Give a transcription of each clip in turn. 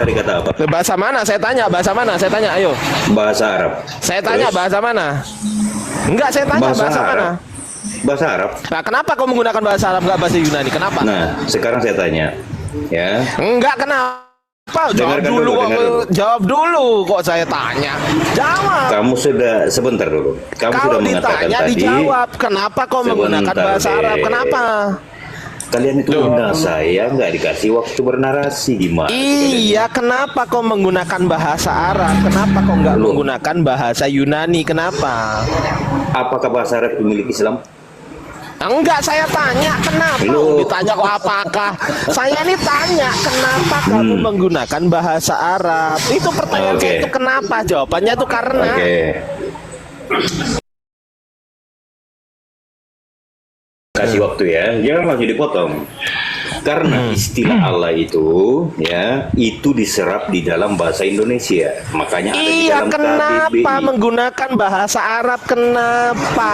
Dari kata apa? Bahasa mana? Saya tanya bahasa mana? Saya tanya, ayo. Bahasa Arab. Saya tanya Terus? bahasa mana? Enggak, saya tanya bahasa Arab. mana? Bahasa Arab. Nah, kenapa kau menggunakan bahasa Arab enggak bahasa Yunani? Kenapa? Nah, sekarang saya tanya, ya. Enggak, kenapa? Jawab Dengarkan dulu, dulu, kok. dengar dulu. Jawab dulu kok saya tanya. Jawab. Kamu sudah sebentar dulu. Kamu Kalau sudah mengatakan ditanya tadi. dijawab. Kenapa kau menggunakan Sebentar bahasa Arab? deh. Kenapa? Kalian itu undang saya nggak dikasih waktu bernarasi gimana? Iya, kenapa kau menggunakan bahasa Arab? Kenapa kau nggak Loh. menggunakan bahasa Yunani? Kenapa? Apakah bahasa Arab memiliki Islam? Enggak, saya tanya kenapa? Loh. Ditanya kok apakah? Saya ini tanya kenapa kamu menggunakan bahasa Arab? Itu pertanyaan saya Oke. itu kenapa? Jawabannya itu karena. Oke. Kasih waktu ya, jangan langsung dipotong. Karena istilah Allah itu, ya, itu diserap di dalam bahasa Indonesia. Makanya ada di Iya, dalam kenapa KBBI. menggunakan bahasa Arab? Kenapa?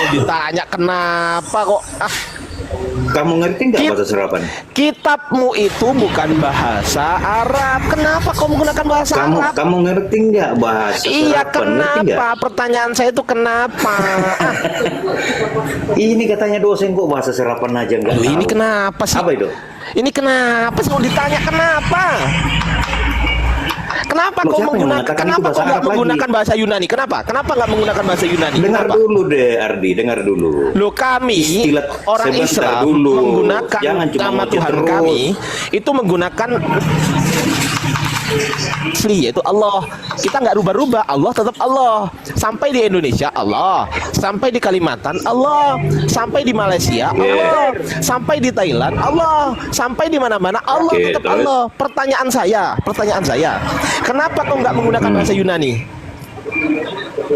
Ditanya kenapa kok? Ah, Kamu ngerti nggak bahasa serapan? kitabmu itu bukan bahasa Arab. Kenapa kau menggunakan bahasa Arab? Kamu ngerti nggak bahasa Iya, serapan? Ngerti nggak? kenapa? Pertanyaan saya itu kenapa? Ah, Ini katanya dosen kok bahasa serapan aja nggak tahu. ini kenapa sih? Apa itu? Ini kenapa sih mau ditanya kenapa? Kenapa Loh, kau siapa yang menggunakan? mengatakan Kenapa itu bahasa kau nggak Arab lagi? menggunakan bahasa Yunani? Kenapa? Kenapa nggak menggunakan bahasa Yunani? Dengar Kenapa? dulu deh, Ardi. Dengar dulu. Loh, kami Istilah orang sebentar Islam dulu. menggunakan Jangan cuma nama ngoceh Tuhan terus. kami itu menggunakan asli, yaitu Allah. Kita nggak rubah-rubah. Allah tetap Allah. Sampai di Indonesia Allah, sampai di Kalimantan Allah, sampai di Malaysia Allah, sampai di Thailand Allah, sampai di mana-mana Allah Oke, tetap terus? Allah. Pertanyaan saya, kenapa kau nggak menggunakan bahasa Yunani?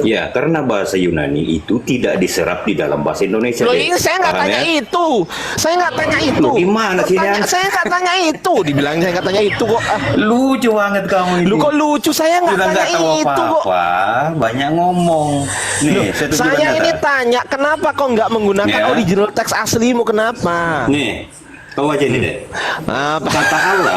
Ya, karena bahasa Yunani itu tidak diserap di dalam bahasa Indonesia. Loh, deh. ini saya nggak Paham tanya ya? itu. Saya nggak tanya itu. Loh, gimana sih, Yan? Saya nggak tanya itu. Dibilang saya nggak tanya itu kok. Ah, Lucu banget kamu ini. lu kok lucu? Saya nggak Sudah tanya nggak tahu itu kok. apa-apa, banyak ngomong. Nih, saya tunjukkan Saya data. ini tanya, kenapa kok nggak menggunakan Ya. original teks aslimu? Kenapa? Nih, kau aja ini deh. Apa? Kata Allah.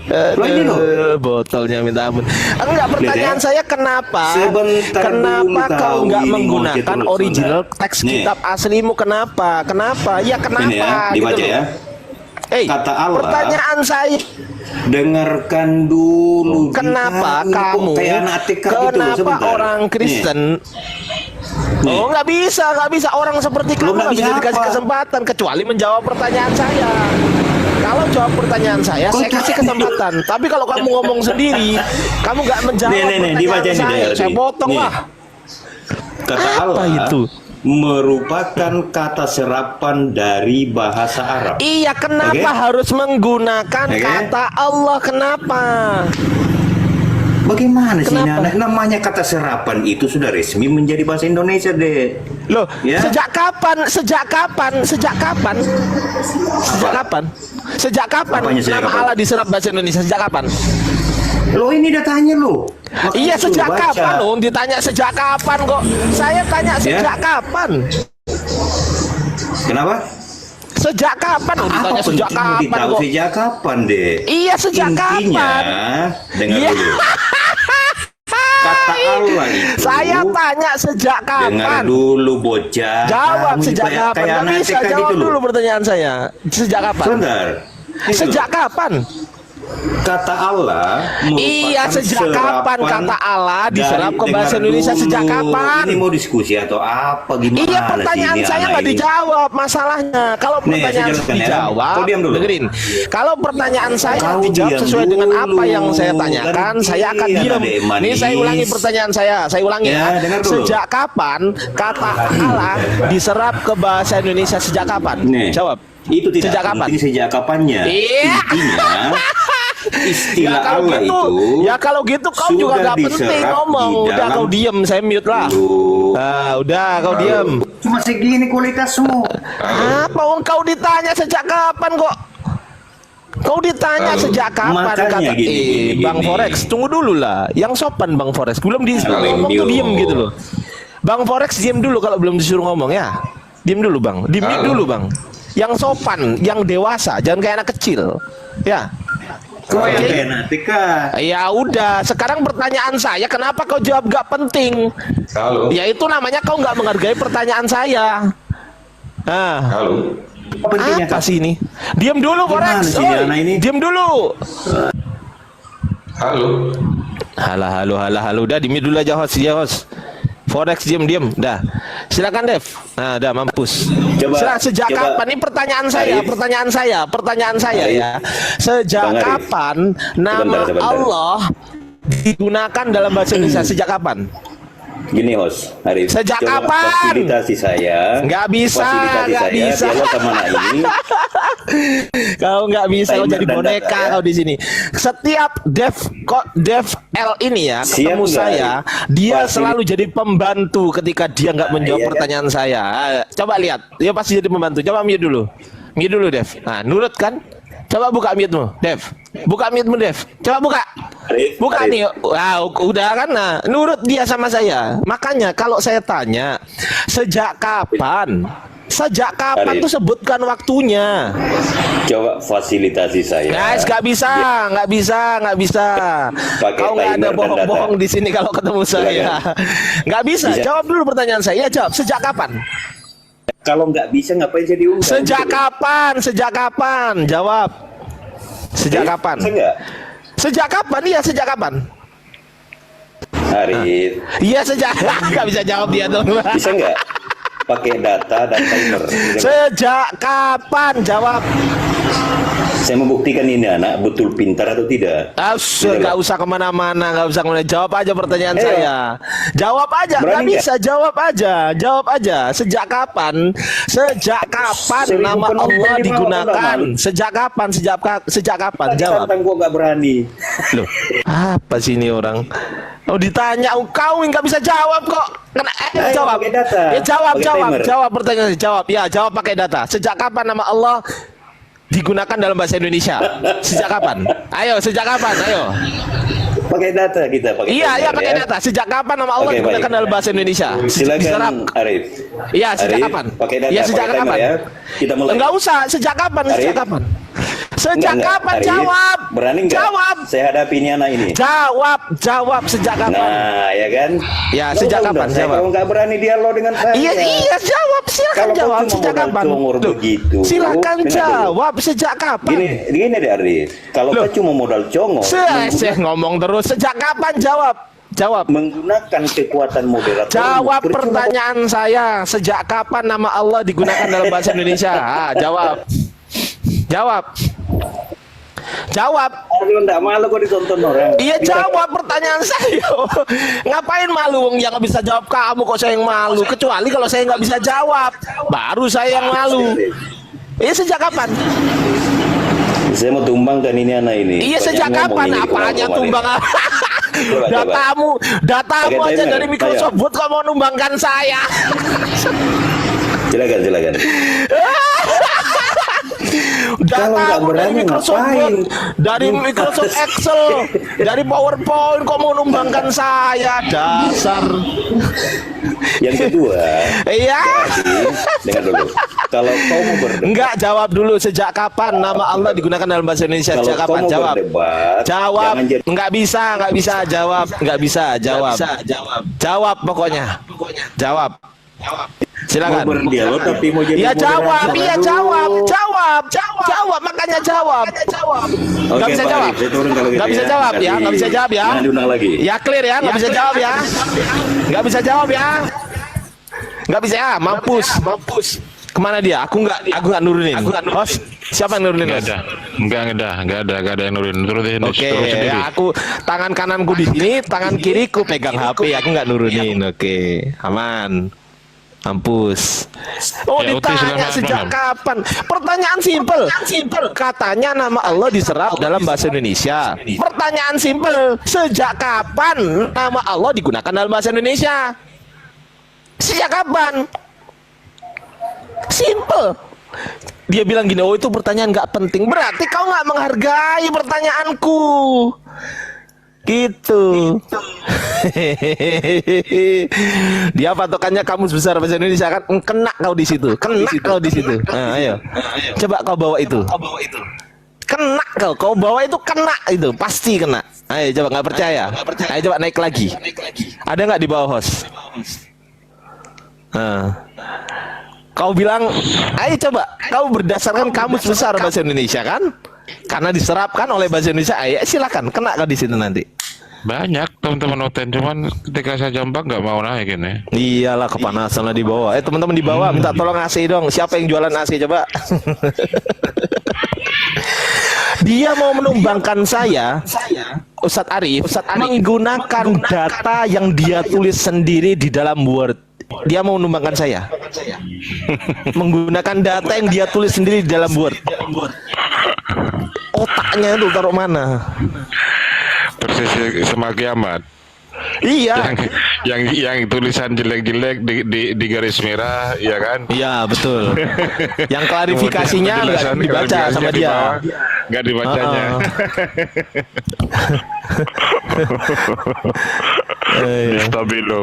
Loh, ini loh. Botolnya minta ampun. Enggak, pertanyaan Lihat ya. saya kenapa? Sebentar Kenapa dulu, kau tahu nggak ini menggunakan ngoceh terus, original sebentar. teks Nih. kitab aslimu? Kenapa? Kenapa? Ya kenapa? Ini ya, dibaca gitu ya. loh. Kata Allah. Pertanyaan saya, Dengarkan dulu. kenapa Ini kok kamu? kayak anak TK gitu loh, Kenapa sebentar. orang Kristen? Nih. Oh, nggak bisa orang seperti Loh, kamu nggak nggak bisa bisa dikasih apa? kesempatan kecuali menjawab pertanyaan saya. Kalau jawab pertanyaan saya kasih kesempatan. Tapi kalau kamu ngomong sendiri, kamu nggak menjawab Nih, dibaca pertanyaan ini saya, deh, saya Ardi. potong Nih. lah. Kata Apa Allah itu? merupakan kata serapan dari bahasa Arab. Iya, kenapa Oke. harus menggunakan Oke. kata Allah? Kenapa? Bagaimana sih Kenapa? Nana? Namanya kata serapan itu sudah resmi menjadi bahasa Indonesia deh. Loh, Ya. sejak kapan? Apanya sejak nama kapan? Allah diserap bahasa Indonesia? Sejak kapan? Lo ini datanya lo. Makanya Iya, suruh sejak baca. kapan? Oh, ditanya sejak kapan kok? Saya tanya sejak kapan? Kenapa? Sejak kapan? Oh, ditanya Apa sejak pentingmu kapan ditahu kok? sejak kapan deh? Iya, sejak Intinya, kapan? dengar Iya. dulu. Kata Allah itu. Saya tanya sejak Dengar kapan? dulu bocah. Jawab Kamu sejak kayak- kapan? Kayak Nggak anak bisa TK jawab gitu loh. dulu pertanyaan saya. Sejak kapan? Sebentar. Ini Sejak loh. kapan? Kata Allah Iya, merupakan sejak kapan serapan kata Allah diserap ke dari- bahasa dengar Indonesia? dulu. Sejak kapan? Ini mau diskusi atau apa gimana? Iya, sih pertanyaan ini saya anak nggak ini? dijawab masalahnya. Kalau Nih, saya pertanyaan jelaskan ya. dijawab, Kau diam dulu. dengerin. Kalau pertanyaan saya Kau dijawab diam sesuai dengan dulu. apa yang saya tanyakan, Kan saya akan iya, diam. adek manis. Nih, saya ulangi pertanyaan saya. Saya ulangi Ya, dengar dulu. Sejak kapan kata Allah diserap ke bahasa Indonesia? Sejak kapan? Nih, Jawab. itu tidak Sejak kapan? penting sejak kapannya. Iya. Intinya istilah kalau Allah gitu, itu ya kalau gitu kau sudah juga nggak penting diserap ngomong. di Udah dalam- kau diem, saya mute lah. Loh. Nah, udah kau diem. Cuma segini kualitasmu. Apa kau ditanya sejak kapan kok? Kau ditanya sejak kapan? Makanya Kata, gini, Bang gini. Forex, tunggu dulu lah. Yang sopan Bang Forex, belum disuruh ngomong tuh diem gitu loh. Bang Forex diem dulu kalau belum disuruh ngomong ya. Diem dulu Bang, di mute dulu Bang. Yang sopan, yang dewasa, jangan kayak anak kecil. Ya. Kau yang Oke. enak, Tika. Ya udah, sekarang pertanyaan saya, kenapa kau jawab gak penting? Halo. Ya itu namanya kau nggak menghargai pertanyaan saya. Ah, Halo. Pentingnya apa Kak. sih ini? Diam dulu, Gimana Forex. sih Oi, anak ini? diam dulu. Halo. Halo. Udah, di mute dulu aja host, ya host. Forex diam. Dah. Silakan Dev. Nah, udah mampus. Sejak coba. kapan ini pertanyaan saya Arif. ya. Sejak Bang Arif. kapan nama Sebentar. Allah digunakan dalam bahasa Indonesia? Sejak kapan? Gini host, Arif. Sejak coba kapan? Fasilitasi saya. Nggak bisa. Dialog sama anak ini. Kau nggak bisa, kau Timer jadi dan boneka data, ya. kau di sini. Setiap Dev L ini ya Siap ketemu nggak, saya, Arif? dia Fasil- selalu jadi pembantu ketika dia nggak menjawab iya kan? pertanyaan saya. Coba lihat, dia pasti jadi pembantu. Coba mute dulu Dev. Nah, nurut kan? Coba buka mute-mu, Dev. Buka mute-mu, Dev. Coba buka. Arif, Buka Arif. nih. Wow, udah kan? Nah, nurut dia sama saya. Makanya kalau saya tanya, sejak kapan? Sejak kapan Arif. tuh sebutkan waktunya. Coba fasilitasi saya. Guys, nggak bisa. Pakai Kau nggak ada timer dan bohong-bohong data. di sini kalau ketemu saya. Nggak bisa. Bisa. Jawab dulu pertanyaan saya. Jawab. Sejak kapan? Kalau nggak bisa ngapain saya diundang? Sejak gitu. kapan? Sejak kapan? Jawab. Sejak Eh, kapan? Bisa nggak? Sejak kapan? Iya, sejak kapan? Arif, Iya, sejak. Nggak bisa jawab dia dong. bisa nggak? Pakai data dan timer. Bisa nggak? Sejak kapan? Jawab. Saya membuktikan ini anak betul pintar atau tidak. Nggak usah kemana-mana, Jawab aja pertanyaan Ayo. saya. Jawab aja, nggak Berani bisa. Jawab aja. Sejak kapan Seribu nama penonton Allah di bawah, digunakan? malu. Sejak kapan? Tadi Jawab. tantang gua nggak berani. Loh, apa sih ini orang? Oh, ditanya, kau nggak bisa jawab kok. Ayo, Jawab. pakai data. Ya Pakai timer. jawab pertanyaan. Jawab. Ya, jawab pakai data. Sejak kapan nama Allah digunakan dalam bahasa Indonesia? Sejak kapan? Ayo, sejak kapan? Ayo. Pakai data kita. Pakai Iya, timer, pakai ya. data. Sejak kapan nama Allah Oke, digunakan baik. dalam bahasa Indonesia? Diserap. Silakan Arif. Iya, sejak Arif, kapan? Pakai data. Iya, sejak pakai timer, kapan? ya. Kita mulai. Enggak usah, sejak kapan? Arif. Sejak kapan? Sejak Enggak, kapan? Arif. Jawab. Berani nggak? Jawab. Saya hadapi ini anak ini. Jawab sejak kapan? Nah, ya kan? Ya, Lo sejak undang kapan? saya Jawab. kalau nggak berani dialog dengan saya. Iya, jawab. Silakan Kalau kau jawab cuma sejak modal kapan? congor Loh, begitu, silakan dengar dulu. jawab sejak kapan? Gini deh Arif. Kalau Loh. kau cuma modal congor, Ngomong terus. Sejak kapan? Jawab. menggunakan kekuatan moderator. Jawab percuma. pertanyaan saya. Sejak kapan nama Allah digunakan dalam bahasa Indonesia? Jawab. Jawab. Aduh, enggak malu kok ditonton orang. Iya, Bisa- jawab pertanyaan saya. Ngapain malu? Yang nggak bisa jawab kamu kok saya yang malu. Kecuali kalau saya nggak bisa jawab, baru saya yang malu. Iya, sejak kapan? Saya mau tumbangkan ini anak ini. Iya, Banyak sejak ngomong kapan? ini Apanya kemarin. tumbang? Coba. Datamu Pakai aja timer. dari Microsoft Ayo. Word kok mau numbangkan saya. Silakan. Kalau nggak Datamu dari berani, Microsoft ngapain? Word, dari Microsoft Excel, dari PowerPoint kok mau numbangkan saya? Dasar. Yang kedua, Iya. jadi, dengar dulu. Kalau kau mau berdebat, Enggak, jawab dulu sejak kapan nama Allah digunakan dalam bahasa Indonesia? kalau Sejak kau kapan? mau Jawab. berdebat, Jawab. jangan jadi Enggak bisa jawab. Enggak bisa jawab. Jawab pokoknya. Jawab. Silakan. mau berdialog tapi mau jadi Ya jawab, moderator. iya Aduh. jawab, makanya jawab. Oke, Nggak bisa Pak jawab. Arif, saya turun kalau gitu Nggak bisa ya. jawab ya, Kasih- nggak bisa jawab ya. Jangan diundang lagi. Ya clear ya, nggak bisa jawab ya. Nggak bisa jawab ya. Nggak bisa ya, mampus. Kemana dia? Aku nggak nurunin. Host, siapa yang nurunin? Nggak Host? ada, nggak ada yang nurunin. Turutin Oke, sendiri. ya aku tangan kananku di sini, tangan kiriku pegang HP, aku nggak nurunin. Oke, aman. Mampus. Oh, Ya, Uti, ditanya silakan, sejak Bang. kapan? Pertanyaan simpel. Katanya nama Allah diserap dalam bahasa Indonesia. Pertanyaan simpel. Sejak kapan nama Allah digunakan dalam bahasa Indonesia? Sejak kapan? Simple. Dia bilang gini, oh itu pertanyaan nggak penting. Berarti kau nggak menghargai pertanyaanku. Gitu. Dia patokannya kamus besar bahasa Indonesia kan, kena kau di situ. Nah, ayo. Coba kau bawa itu. Kena kau bawa itu kena itu, pasti kena. Ayo coba, nggak percaya? Ayo coba naik lagi. Ada nggak di bawah host? Kau bilang, ayo coba, kau berdasarkan kamus besar bahasa Indonesia kan? Karena diserapkan oleh bahasa Indonesia, ayo silakan, kena kau di situ nanti. Banyak teman-teman OTN, cuman ketika saya jambak nggak mau naik ini. Iyalah, kepanasan lah di bawah. Teman-teman di bawah, minta tolong AC dong. Siapa yang jualan AC coba? Dia mau menumbangkan saya, Ustadz Arif, menggunakan data yang dia tulis sendiri di dalam Word. Dia mau menumbangkan saya menggunakan data yang dia tulis sendiri di dalam Word. Otaknya itu taruh mana? Persis sama kiamat. Iya. Yang tulisan jelek-jelek di garis merah, ya kan? Iya betul. Yang klarifikasinya nggak Penjelasan dibaca klarifikasinya sama di dia. bawah, nggak dibacanya. Stabilo.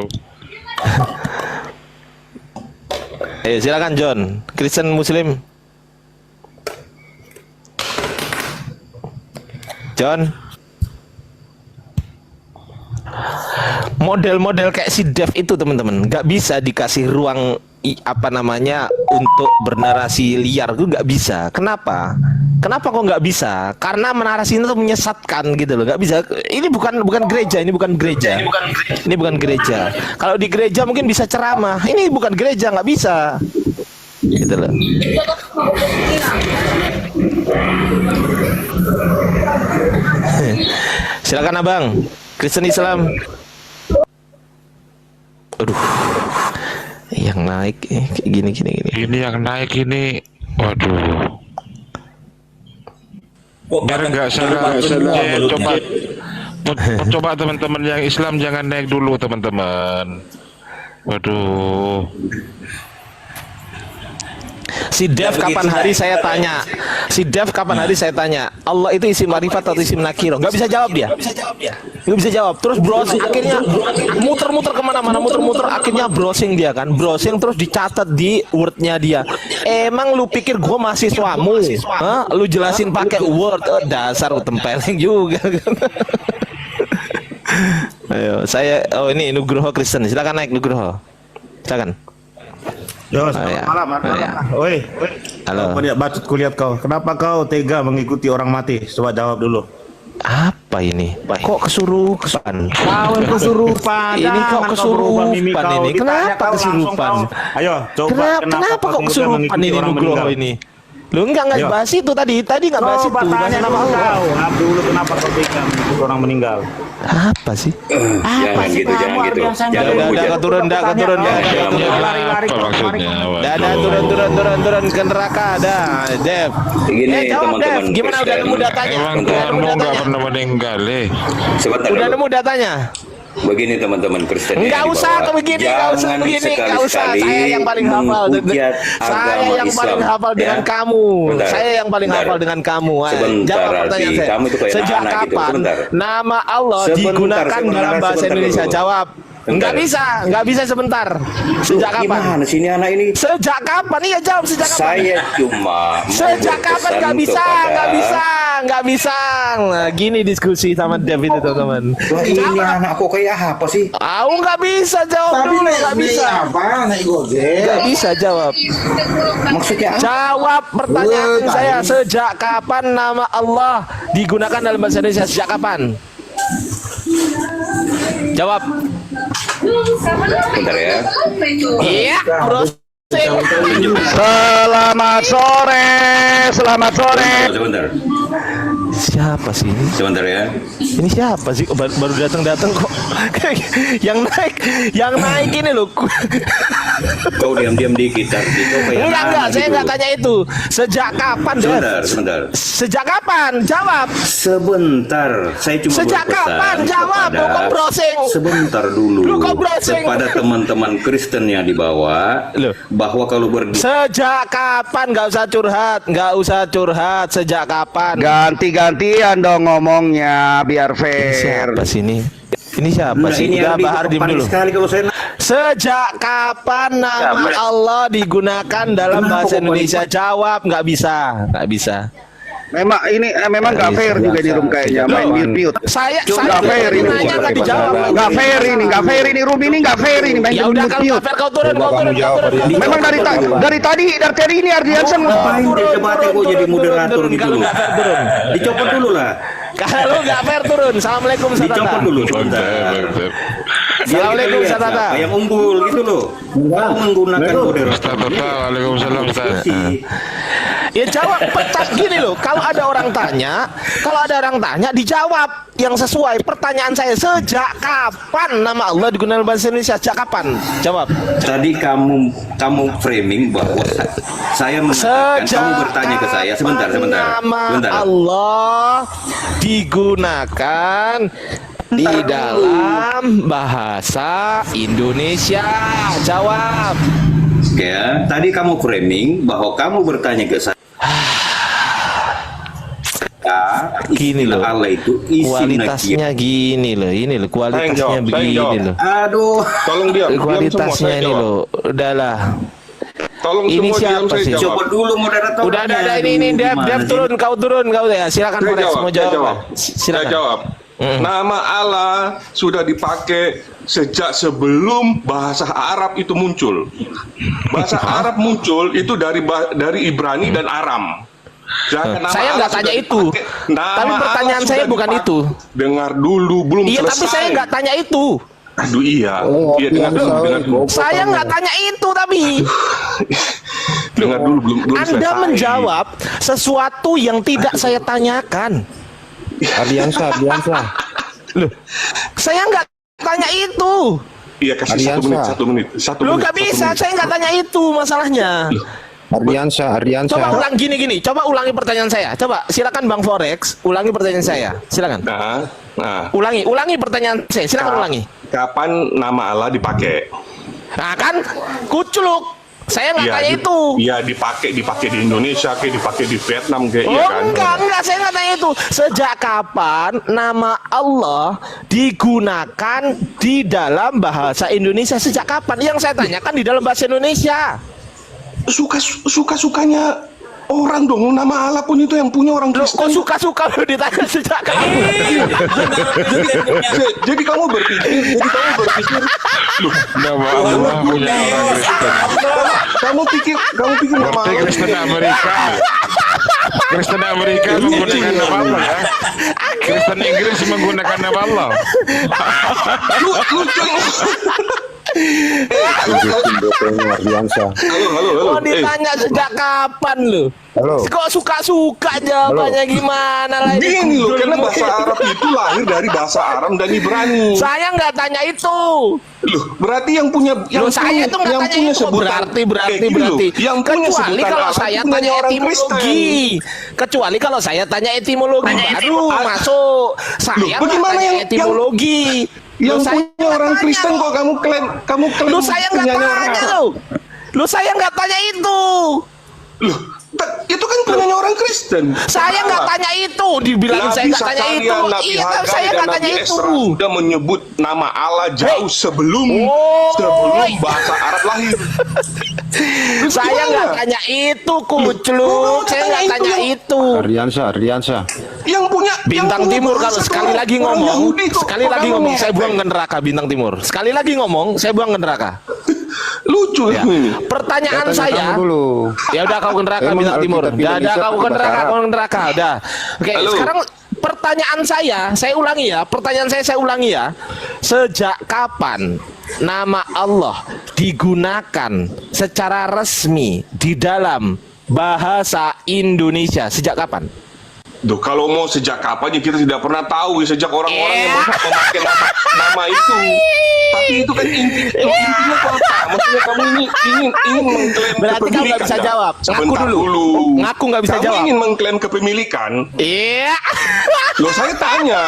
Ayo silakan John, Kristen Muslim. John. Model-model kayak si Dev itu teman-teman nggak bisa dikasih ruang untuk bernarasi liar, itu nggak bisa. Kenapa kok nggak bisa? Karena menarasi itu menyesatkan gitu loh, nggak bisa. Ini bukan gereja, ini bukan gereja. Kalau di gereja mungkin bisa ceramah, ini bukan gereja, nggak bisa gitu loh. Silakan abang, Kristen Islam. Aduh, yang naik kayak gini. Ini yang naik ini, waduh. Biar nggak salah, coba teman-teman yang Islam jangan naik dulu teman-teman. Waduh. Si Dev kapan hari saya tanya, Allah itu isim marifat atau isim nakiro? Nggak bisa jawab dia. Nggak bisa jawab. Terus browsing, akhirnya muter-muter kemana-mana, akhirnya browsing dia kan, terus dicatat di wordnya dia. Emang lu pikir gue mahasiswamu? Hah? Lu jelasin pakai word, dasar tempeleng juga. Ayo, ini Nugroho Kristen, silakan naik Nugroho, silakan. Yo, selamat malam. Oi. Halo. Apa dia batut kulihat kau? Kenapa kau tega mengikuti orang mati? Coba jawab dulu. Apa ini? Kok kesurupan? Kau yang kesurupan. Ini kok kesurupan ini? Kenapa kesurupan? Ayo, coba. Kenapa kok kesurupan ini Nugroho ini? Lu enggak bahas itu tadi enggak bahas itu. Bahas nama Allah. Jawab dulu kenapa kau tega mengikuti orang meninggal? Apa sih? Jangan gitu. Jangan Udah turun. Lari-lari. Apa maksudnya? Turun ke neraka dah, Dev. Begini Jawab Dev, teman-teman gimana udah Kristen. nemu datanya? Emang kamu nggak pernah meninggal, Sebentar Udah dulu. nemu datanya? Begini teman-teman Kristen. Enggak yang di usah bawah. begini, enggak usah Jangan begini, enggak usah. sekali-sekali Saya yang paling hafal. menghujat Saya agama yang paling Islam, hafal dengan ya. kamu. Sebentar. Saya yang paling Sebentar. hafal dengan kamu. Sebentar, Jawab pertanyaan Alfi. saya. Kamu itu kayak Sejak anak gitu. kapan Sebentar. nama Allah Sebentar, digunakan sebentar, dalam bahasa sebentar Indonesia? dulu. Jawab. Enggak bisa sebentar. Sejak kapan? Gimana sih ini anak ini? Sejak kapan? Iya jawab sejak kapan? Saya cuma Sejak kapan? berpesan Nggak bisa. Nah, gini diskusi sama David itu teman. Wah, ini anak kok kayak apa sih? Nggak bisa jawab dulu, nggak bisa. Nggak bisa jawab. Maksudnya apa? Jawab pertanyaan saya. Sejak kapan nama Allah digunakan dalam bahasa Indonesia? Sejak kapan? Jawab. Bentar ya. Iya, bro. Selamat sore. Sebentar. Siapa sih ini? Sebentar ya. Ini siapa sih? Baru datang kok. yang naik ini loh. Kau diam-diam dikit. Enggak, saya nggak tanya itu. Sejak kapan, Dev? Sebentar. Sejak kapan? Jawab. Sebentar. Saya cuma Sejak berpesan kapan? Jawab. kepada- Kok browsing? Sebentar dulu. Lu kok browsing? Kepada teman-teman Kristen yang di bawah, Loh. bahwa kalau Sejak kapan? Nggak usah curhat. Sejak kapan? Ganti-gantian dong ngomongnya biar fair. Siapa sih ini? Ini siapa sih? ini Udah yang Bahar diem panik dulu. sekali kalau saya Sejak kapan nama Allah digunakan dalam bahasa Indonesia? Jawab. Nggak bisa. memang nggak fair juga di room kayaknya main mute. Saya Nggak fair ini. nanya nggak dijawab. Nggak fair ini room ini nggak fair ini main Ya udah kalau nggak mute. fair kau turun. Memang dari tadi ini Ardiansyah Ngapain dia debatnya kok jadi moderator gitu Kalau loh. nggak fair turun. Dicopot dulu lah. Kalau nggak fair turun. Assalamualaikum Ustaz Dicopot Tata. dulu Bangsa, sebentar. bangsa. Assalamualaikum Ustaz Tata. Siapa yang unggul gitu loh. Kau menggunakan moderator. Ustaz Tata, waalaikumsalam Ustaz. Ya jawab gini loh. Kalau ada orang tanya dijawab yang sesuai. Pertanyaan saya, sejak kapan nama Allah digunakan bahasa Indonesia? Sejak kapan? Jawab. Tadi kamu framing bahwa saya mengatakan, kamu bertanya ke saya sebentar. Nama Allah digunakan di dalam bahasa Indonesia. Jawab. Ya, tadi kamu framing bahwa kamu bertanya ke saya. Gini loh, Allah itu isi kualitasnya gini loh, ini loh kualitasnya begini loh. Aduh, Tolong diam. Kualitasnya ini loh, udahlah. Tolong Ini semua diam, siapa saya sih? jawab. coba dulu moderator. Udah, ini Dev turun, kau ya. Silakan Saya Forex jawab, mau saya jawab. jawab. Silakan. Saya jawab. Nama Allah sudah dipakai sejak sebelum bahasa Arab itu muncul. Bahasa Arab muncul itu dari Ibrani dan Aram. Jangan nama Saya Allah nggak tanya sudah itu. dipakai. Nama Tapi pertanyaan Allah saya sudah bukan dipakai. itu. Dengar dulu, belum Iya, selesai. tapi saya nggak tanya itu. Aduh iya, iya dengar dulu. Saya nggak tanya itu tapi Dengar dulu, belum Anda selesai. menjawab sesuatu yang tidak saya tanyakan. Ardiansyah. Loh, saya nggak tanya itu. Iya kasih satu menit. Lu nggak bisa, saya nggak tanya itu masalahnya. Ardiansyah. Coba ulang gini. Coba ulangi pertanyaan saya. Coba silakan Bang Forex, ulangi pertanyaan saya. Silakan. Nah, Ulangi pertanyaan saya. Silakan ulangi. kapan nama Allah dipakai? Nah kan, kuculuk. Saya nggak tanya itu. Iya dipakai di Indonesia, kayak dipakai di Vietnam, kayak iya kan? Enggak, saya nggak tanya itu. Sejak kapan nama Allah digunakan di dalam bahasa Indonesia? Sejak kapan? Yang saya tanyakan di dalam bahasa Indonesia. Suka-sukanya orang dong, nama Allah pun itu yang punya orang Loh, kok Kristen. suka-suka lu ditanya sejak kapan? Jadi kamu berpikir, loh, Nama Allah punya orang Kristen. kamu pikir nama Berarti Allah Kristen Amerika menggunakan nama Allah ya. Kristen Inggris menggunakan nama Allah. lu jangan. Halo. Mau ditanya sejak kapan lu? Kok suka-suka jawabannya gimana lagi? Gini loh, karena bahasa Arab itu lahir dari bahasa Aram dan Ibrani. Saya nggak tanya itu. Loh, berarti yang punya Saya tuh nggak tanya itu. Berarti. Yang punya Kecuali sebutan kalau Arab saya itu punya tanya orang etimologi. Kecuali kalau saya tanya etimologi baru masuk. Saya nggak Bagaimana tanya yang- etimologi. Yang Loh, saya punya nggak orang tanya Kristen kok. kok kamu klaim Lu saya nggak punyanya orang tanya Arab. lu. Lu saya nggak tanya itu. Loh, itu kan punyanya orang Kristen. Saya nggak tanya itu. Dibilang saya nggak tanya itu. Nabi Iya, Hagai saya dan nggak tanya Nabi itu. Esra sudah menyebut nama Allah jauh sebelum bahasa Arab lahir. Saya nggak tanya itu, kucluk. Saya nggak tanya itu. Ardiansyah. Yang punya Bintang yang punya Timur bangsa kalau tuh sekali lagi orang ngomong, Yahudi kok. sekali Kok lagi kamu ngomong, saya ngefek? buang ke neraka Bintang Timur. Sekali lagi ngomong, saya buang ke neraka. Lucu Ya. ini. Pertanyaan saya, dulu. ya udah kau ke neraka Emang Bintang Timur. Alkitab Udah Indonesia kau ke bahasa neraka, Arab. kau ke neraka. Udah. Oke, Halo. sekarang pertanyaan saya ulangi ya. Pertanyaan saya ulangi ya. Sejak kapan nama Allah digunakan secara resmi di dalam bahasa Indonesia? Sejak kapan? Duh, kalau mau sejak kapan ya kita tidak pernah tahu ya, sejak orang-orang yang memakai nama itu. Tapi itu kan intinya apa? Maksudnya kamu ingin mengklaim Berarti kamu nggak bisa kepemilikan, jawab. ya? Ngaku Sebentar dulu. Ngaku nggak bisa kamu jawab. ingin mengklaim kepemilikan. Iya. Loh, saya tanya,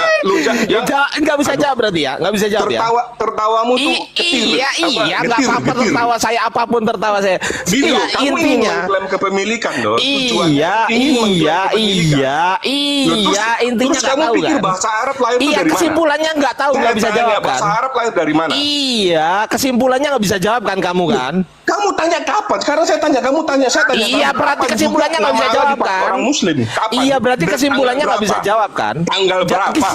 Nggak bisa jawab berarti ya? Nggak bisa jawab ya? tertawamu tuh kecil. Iya, nggak Getir, apa-apa getir. tertawa saya, apapun tertawa saya. Gini Iya, loh, kamu ingin intinya. mengklaim kepemilikan loh. Iya, Ingin mengklaim kepemilikan. Iya, intinya terus nggak kamu tahu pikir kan? bahasa Arab lahir itu Iya, dari mana? kesimpulannya nggak tahu, nggak bisa Saya jawab tanya, kan? bahasa Arab lahir dari mana? Iya, kesimpulannya nggak bisa jawab kan kamu kan? Kamu tanya kapan? Sekarang saya tanya, kamu tanya, saya tanya. Iya, kamu berarti kapan kesimpulannya juga nggak bisa nama Allah jawab dipakai kan? Orang Muslim. Kapan? Iya, berarti Dan kesimpulannya tanggal nggak bisa berapa? jawab kan? Tanggal berapa?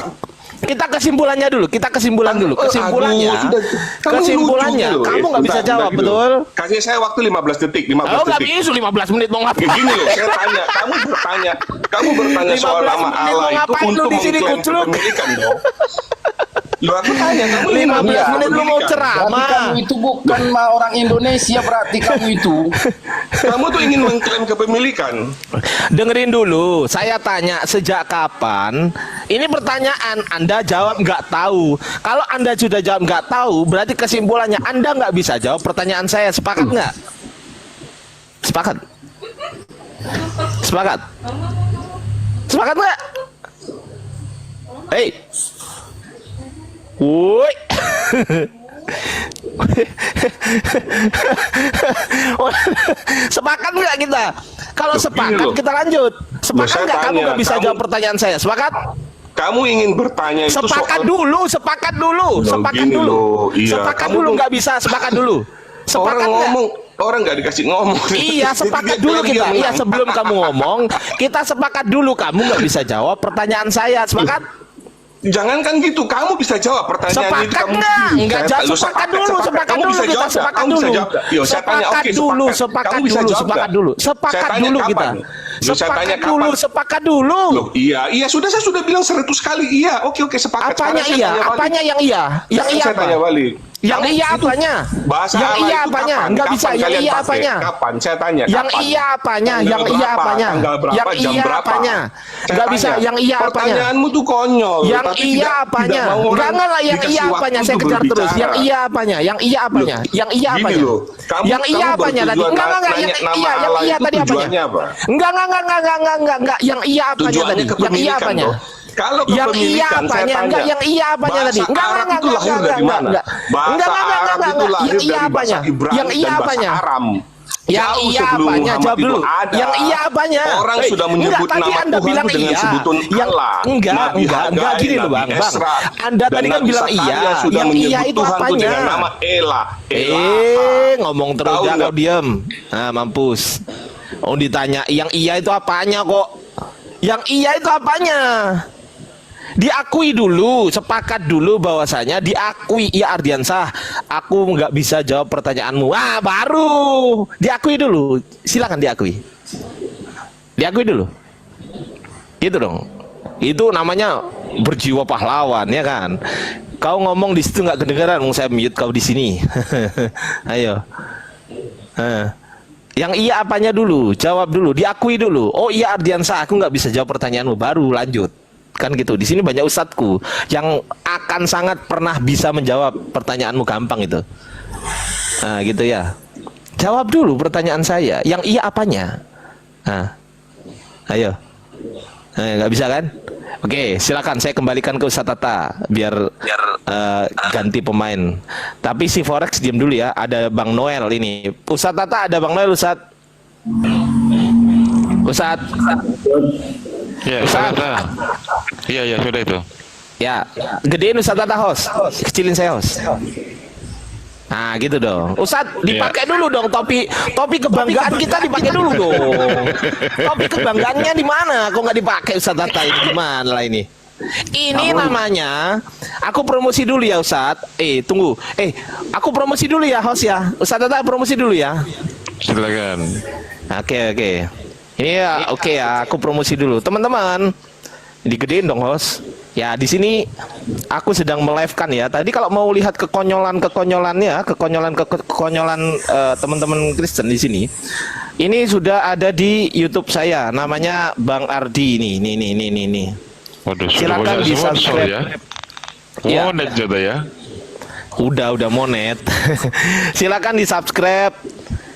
Kita kesimpulannya dulu, kita kesimpulan dulu. Kesimpulannya, Aduh, kamu kesimpulannya, lucu gitu. kamu nggak bisa Bentar, jawab, bentar gitu. betul? Kasih saya waktu 15 detik, 15 Oh, nggak detik. bisa 15 menit mau ngapain? Kayak gini loh, saya tanya, kamu bertanya soal 15 nama menit Allah mau itu ngapain lu untuk di sini, mengklaim kucluk? kepemilikan dong. Loh, aku tanya, kamu 15 menit lu mau Berarti ceramah. kamu itu bukan orang Indonesia, berarti kamu itu. Kamu tuh ingin mengklaim kepemilikan. Dengerin dulu, saya tanya sejak kapan? Ini pertanyaan, Anda jawab nggak tahu. Kalau Anda sudah jawab nggak tahu, berarti kesimpulannya Anda nggak bisa jawab pertanyaan saya. Sepakat nggak? Sepakat? Sepakat? Sepakat nggak? Hei, woi. Sepakat nggak kita? Kalau Loh, sepakat gini loh. kita lanjut. Sepakat saya nggak kamu tanya, nggak bisa kamu- jawab pertanyaan saya? Sepakat? Kamu ingin bertanya itu Sepakat soal dulu, sepakat dulu, Loh, sepakat gini dulu. loh, iya. Sepakat Kamu dulu tuh- nggak bisa, sepakat dulu. Sepakat orang nggak? ngomong, orang nggak dikasih ngomong. Iya, Jadi sepakat dia dulu klaim dia kita. Iya, menang. sebelum kamu ngomong, kita sepakat dulu. Kamu nggak bisa jawab pertanyaan saya. Sepakat? Jangankan gitu, kamu bisa jawab pertanyaan itu. Sepakat Kamu nggak? Enggak Saya- jawab. lu Sepakat dulu, sepakat Kamu dulu bisa kita jawab nggak? sepakat Kamu bisa dulu. jawab nggak? Yo, saya tanya, Sepakat oke, dulu, sepakat. sepakat Kamu bisa dulu, jawab sepakat nggak? dulu. Saya Sepakat tanya dulu kapan? kita. Yo, saya Sepakat tanya dulu, kapan? sepakat dulu. Loh, iya, sudah saya sudah bilang 100 kali iya. Oke, sepakat. Apanya Sekarang saya iya? tanya balik. Apanya yang iya? Yang iya Saya apa? tanya balik. Yang Kamu iya itu apanya? Bahasa Yang Allah iya itu apanya? kapan? Nggak bisa. Kapan Yang kalian iya pakai? apanya? Kapan? Saya tanya. Yang kapan? iya apanya? Tanggal Yang iya berapa? apanya? Tanggal berapa? Yang Jam iya berapa? apanya? Saya Nggak bisa. tanya. Yang iya apanya? Pertanyaanmu tuh konyol. Yang tapi iya tidak apanya? mau orang Enggak lah. Yang dikasih iya waktu apanya? Saya untuk kejar terus. berbicara. Yang iya apanya? Yang iya apanya? Yang iya Gini apanya? loh, kamu- Yang iya kamu apanya tadi? bertujuan Enggak. nanya Yang nama iya. Yang Allah iya itu tadi apanya? tujuannya apa? Enggak. Yang iya apanya Tujuannya tadi? Yang iya kepemilikan apanya? loh. Kalau Yang iya kepemilikan, saya apanya? tanya, Enggak. Yang iya apanya tadi? bahasa Arab itu lahir dari enggak, mana? enggak. Bahasa Enggak, Arab itu lahir Yang iya dari bahasa apanya? Ibrani Yang iya dan bahasa apanya? Aram. Yang Jauh iya sebelum apanya? Muhammad Jawab itu dulu. ada. Yang iya apanya? Orang Hei, sudah menyebut enggak, tadi nama Anda Tuhan bilang itu dengan iya. sebutan Yang Allah. enggak, Nabi enggak Hagai, gini loh, Nabi Bang. Esra, Anda dan tadi kan Nabi bilang Zakaria iya. sudah Yang iya menyebut itu Tuhan itu apanya? dengan nama Elah. Ngomong terus Tahu jangan nggak? kau diem. Nah, mampus. Oh, ditanya yang iya itu apanya kok? Yang iya itu apanya? Diakui dulu, sepakat dulu bahwasanya diakui. Iya Ardiansah, aku nggak bisa jawab pertanyaanmu. Wah, baru diakui dulu. Silakan diakui. Diakui dulu. Gitu dong. Itu namanya berjiwa pahlawan ya kan. Kau ngomong di situ nggak kedengeran, saya mute kau di sini. Ayo. Yang iya apanya dulu, jawab dulu, diakui dulu. Oh iya Ardiansah, aku nggak bisa jawab pertanyaanmu, baru lanjut. Kan gitu. Di sini banyak ustadku yang akan sangat pernah bisa menjawab pertanyaanmu gampang itu. Nah, gitu ya. Jawab dulu pertanyaan saya. Yang iya apanya? Nah, ayo. Nggak bisa kan? Oke, silakan saya kembalikan ke Ustadz Tata biar ganti pemain. Tapi si Forex diam dulu ya. Ada Bang Noel ini. Ustadz Tata, ada Bang Noel, Ustadz. Ustadz. Ya, Ustaz. sudah. Iya, sudah itu. Ya, gedein Ustadz Tata host. Kecilin saya host. Nah, gitu dong. Ustadz, dipakai dulu dong topi kebanggaan kita dipakai dulu dong. Topi kebanggaannya di mana? Kok nggak dipakai Ustadz Tata ini gimana lah ini? Ini namanya, aku promosi dulu ya Ustadz. Tunggu. Aku promosi dulu ya host ya. Ustadz Tata promosi dulu ya. Silakan. Oke. Ini ya, oke ya, aku promosi dulu. Teman-teman, digedein dong host. Ya, di sini aku sedang melive-kan ya. Tadi kalau mau lihat kekonyolannya, kekonyolan teman-teman Kristen di sini. Ini sudah ada di YouTube saya, namanya Bang Ardi ini. Waduh, Silakan sudah di sponsor subscribe. ya. Ya. Monet juga ya. Udah monet. Silakan di subscribe.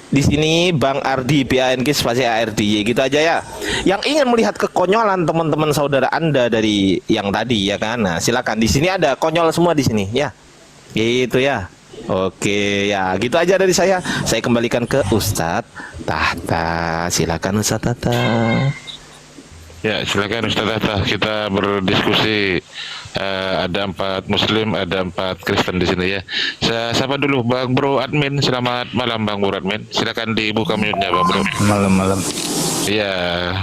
Di sini Bang Ardi BANK spasi ARDY gitu aja ya. Yang ingin melihat kekonyolan teman-teman saudara Anda dari yang tadi ya kan. Nah, silakan di sini ada konyol semua di sini ya. Gitu ya. Oke ya, gitu aja dari saya. Saya kembalikan ke Ustadz Tata. Silakan Ustadz Tata. Ya, silakan Ustaz Atta. Kita berdiskusi. Ada 4 Muslim, ada 4 Kristen di sini ya. Saya sapa dulu Bang Bro Admin. Selamat malam Bang Bro Admin. Silakan dibuka mute-nya Bang Bro. Malam-malam. Iya,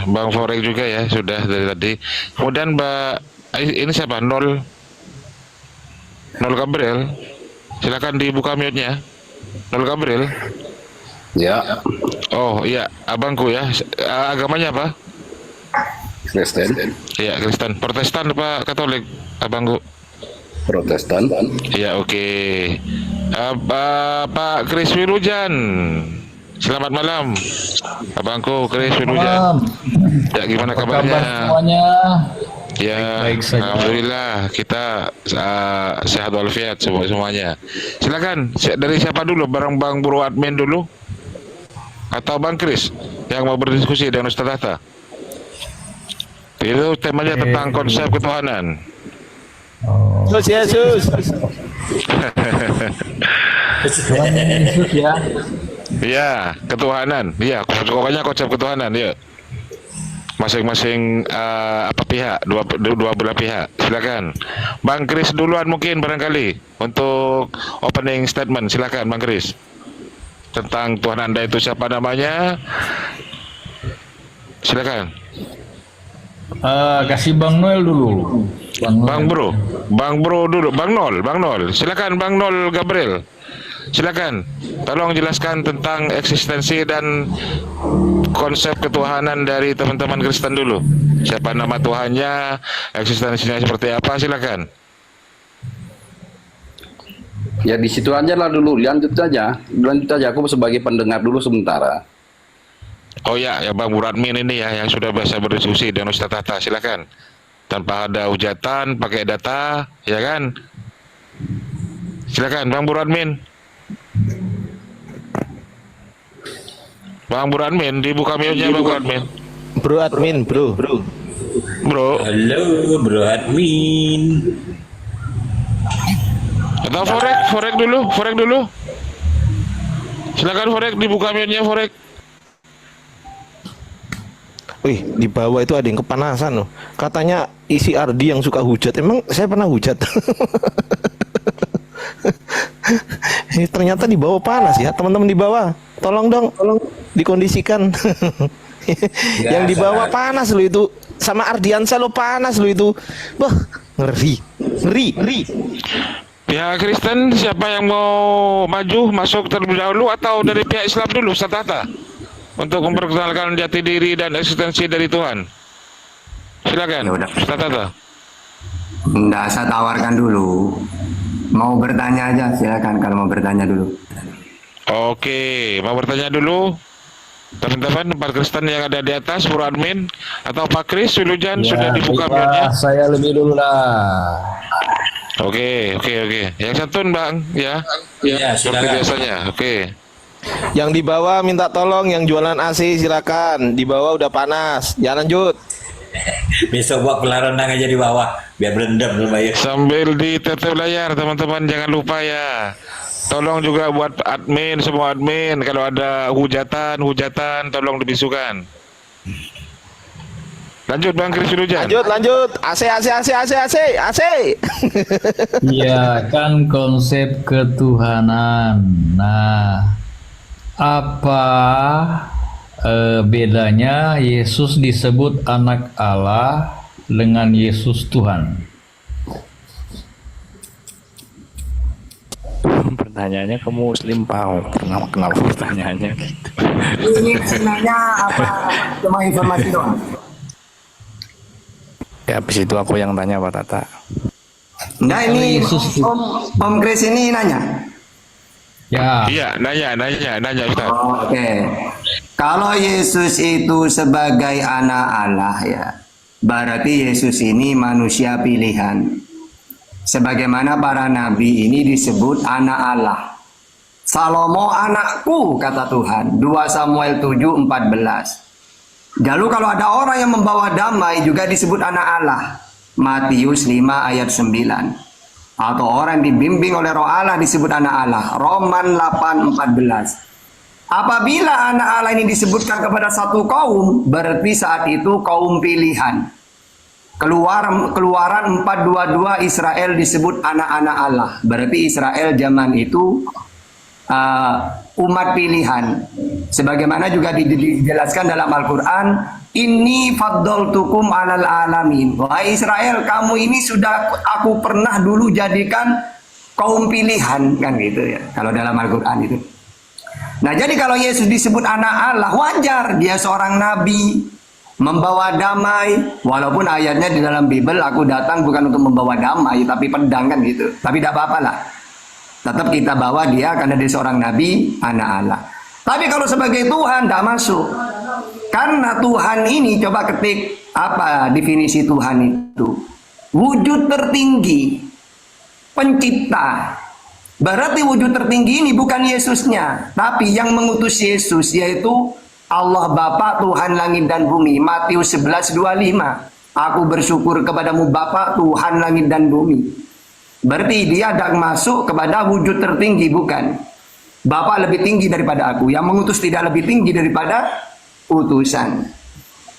Bang Forek juga ya sudah dari tadi. Kemudian Mbak ini siapa? Nol Gabriel. Silakan dibuka mute-nya. Nol Gabriel. Ya, Oh iya, abangku ya. Agamanya apa? Kristen, Iya, Kristen. Protestan apa Katolik, abangku? Protestan. Iya, oke. Pak Chris Wilujan. Selamat malam, abangku Chris Wilujan. Ya, gimana kabarnya? Semuanya Ya, baik saja. alhamdulillah kita sehat walafiat semuanya. Silakan dari siapa dulu? Bang Bro Admin dulu atau Bang Chris yang mau berdiskusi dengan Ustaz Atta? Itu temanya tentang konsep ketuhanan. Yesus, Yesus. Tuhan Yesus ya. Iya, ketuhanan. Iya, pokoknya konsep ketuhanan. Ya. Masing-masing pihak, dua belah pihak. Silakan. Bang Chris duluan mungkin barangkali untuk opening statement. Silakan Bang Chris. Tentang Tuhan Anda itu siapa namanya? Silakan. Kasih Bang Noel dulu. Bang Bro dulu. Bang Nol. Silakan Bang Nol Gabriel. Silakan. Tolong jelaskan tentang eksistensi dan konsep ketuhanan dari teman-teman Kristen dulu. Siapa nama Tuhannya, eksistensinya seperti apa? Silakan. Ya di situ aja lah dulu, lanjut aja. Aku sebagai pendengar dulu sementara. Oh ya Bang Buradmin ini ya yang sudah biasa berdiskusi dengan Ustaz Atta. Silakan. Tanpa ada hujatan, pakai data, ya kan? Silakan Bang Buradmin. Bang Buradmin, dibuka mute-nya Bang Buradmin. Bro Admin, bro. Bro. Halo Bro Admin. Atau Forek dulu. Silakan Forek, dibuka mute-nya Forek. Wih, di bawah itu ada yang kepanasan loh. Katanya isi Ardi yang suka hujat. Emang saya pernah hujat? Ternyata di bawah panas ya, teman-teman di bawah. Tolong dikondisikan. Yang di bawah panas loh itu. Sama Ardiansa lo panas loh itu. Wah, ngeri. Pihak Kristen siapa yang mau maju masuk terlebih dahulu atau dari pihak Islam dulu, Ustaz Atta? Untuk memperkenalkan jati diri dan eksistensi dari Tuhan. Silakan, Ustaz Atta. Enggak, saya tawarkan dulu. Mau bertanya aja, silakan kalau mau bertanya dulu. Oke, mau bertanya dulu. Teman-teman, Pak Kristen yang ada di atas, Bro Admin atau Pak Kris Wilujan sudah dibuka mute-nya. Saya lebih dulu lah. Oke. Yang satu Bang, ya. Ya, Seperti silakan. biasanya. Oke. Yang di bawah minta tolong, yang jualan AC silakan. Di bawah udah panas. Ya lanjut. Besok buat pelarondang aja di bawah biar berendam dulu ya. Sambil ditetep layar teman-teman, jangan lupa ya. Tolong juga buat admin, semua admin, kalau ada hujatan tolong dibisukan. Lanjut Bang Kris Wilujan. Lanjut. AC. Iya, kan konsep ketuhanan. Nah, apa bedanya Yesus disebut anak Allah dengan Yesus Tuhan? Pertanyaannya ke Muslim, Pak. Kenapa pertanyaannya? Ini sebenarnya apa? Cuma informasi doang. Ya, habis itu aku yang tanya Pak Tata. Nah ini Om Chris ini nanya. Ya. Iya, nanya Ustaz. Oke. Kalau Yesus itu sebagai anak Allah ya, berarti Yesus ini manusia pilihan. Sebagaimana para nabi ini disebut anak Allah. Salomo anakku, kata Tuhan. 2 Samuel 7:14. Lalu kalau ada orang yang membawa damai juga disebut anak Allah. Matius 5 ayat 9. Atau orang yang dibimbing oleh Roh Allah disebut anak Allah. Roman 8:14. Apabila anak Allah ini disebutkan kepada satu kaum, berarti saat itu kaum pilihan. Keluaran 4:22 Israel disebut anak-anak Allah. Berarti Israel zaman itu umat pilihan. Sebagaimana juga dijelaskan dalam Al-Quran, Inni faddaltukum alal alamin. Wahai Israel, kamu ini sudah aku pernah dulu jadikan kaum pilihan, kan gitu ya. Kalau dalam Al-Quran itu. Nah, jadi kalau Yesus disebut anak Allah, wajar. Dia seorang nabi, membawa damai. Walaupun ayatnya di dalam Bible, aku datang bukan untuk membawa damai, tapi pedang, kan gitu. Tapi tidak apa-apa lah. Tetap kita bawa dia karena dia seorang nabi, anak Allah. Tapi kalau sebagai Tuhan, tidak masuk. Karena Tuhan ini, coba ketik apa definisi Tuhan itu. Wujud tertinggi, pencipta. Berarti wujud tertinggi ini bukan Yesusnya, tapi yang mengutus Yesus, yaitu Allah Bapa Tuhan langit dan bumi. Matius 11:25. Aku bersyukur kepadamu Bapa Tuhan langit dan bumi. Berarti dia tidak masuk kepada wujud tertinggi, bukan. Bapa lebih tinggi daripada aku, yang mengutus tidak lebih tinggi daripada utusan.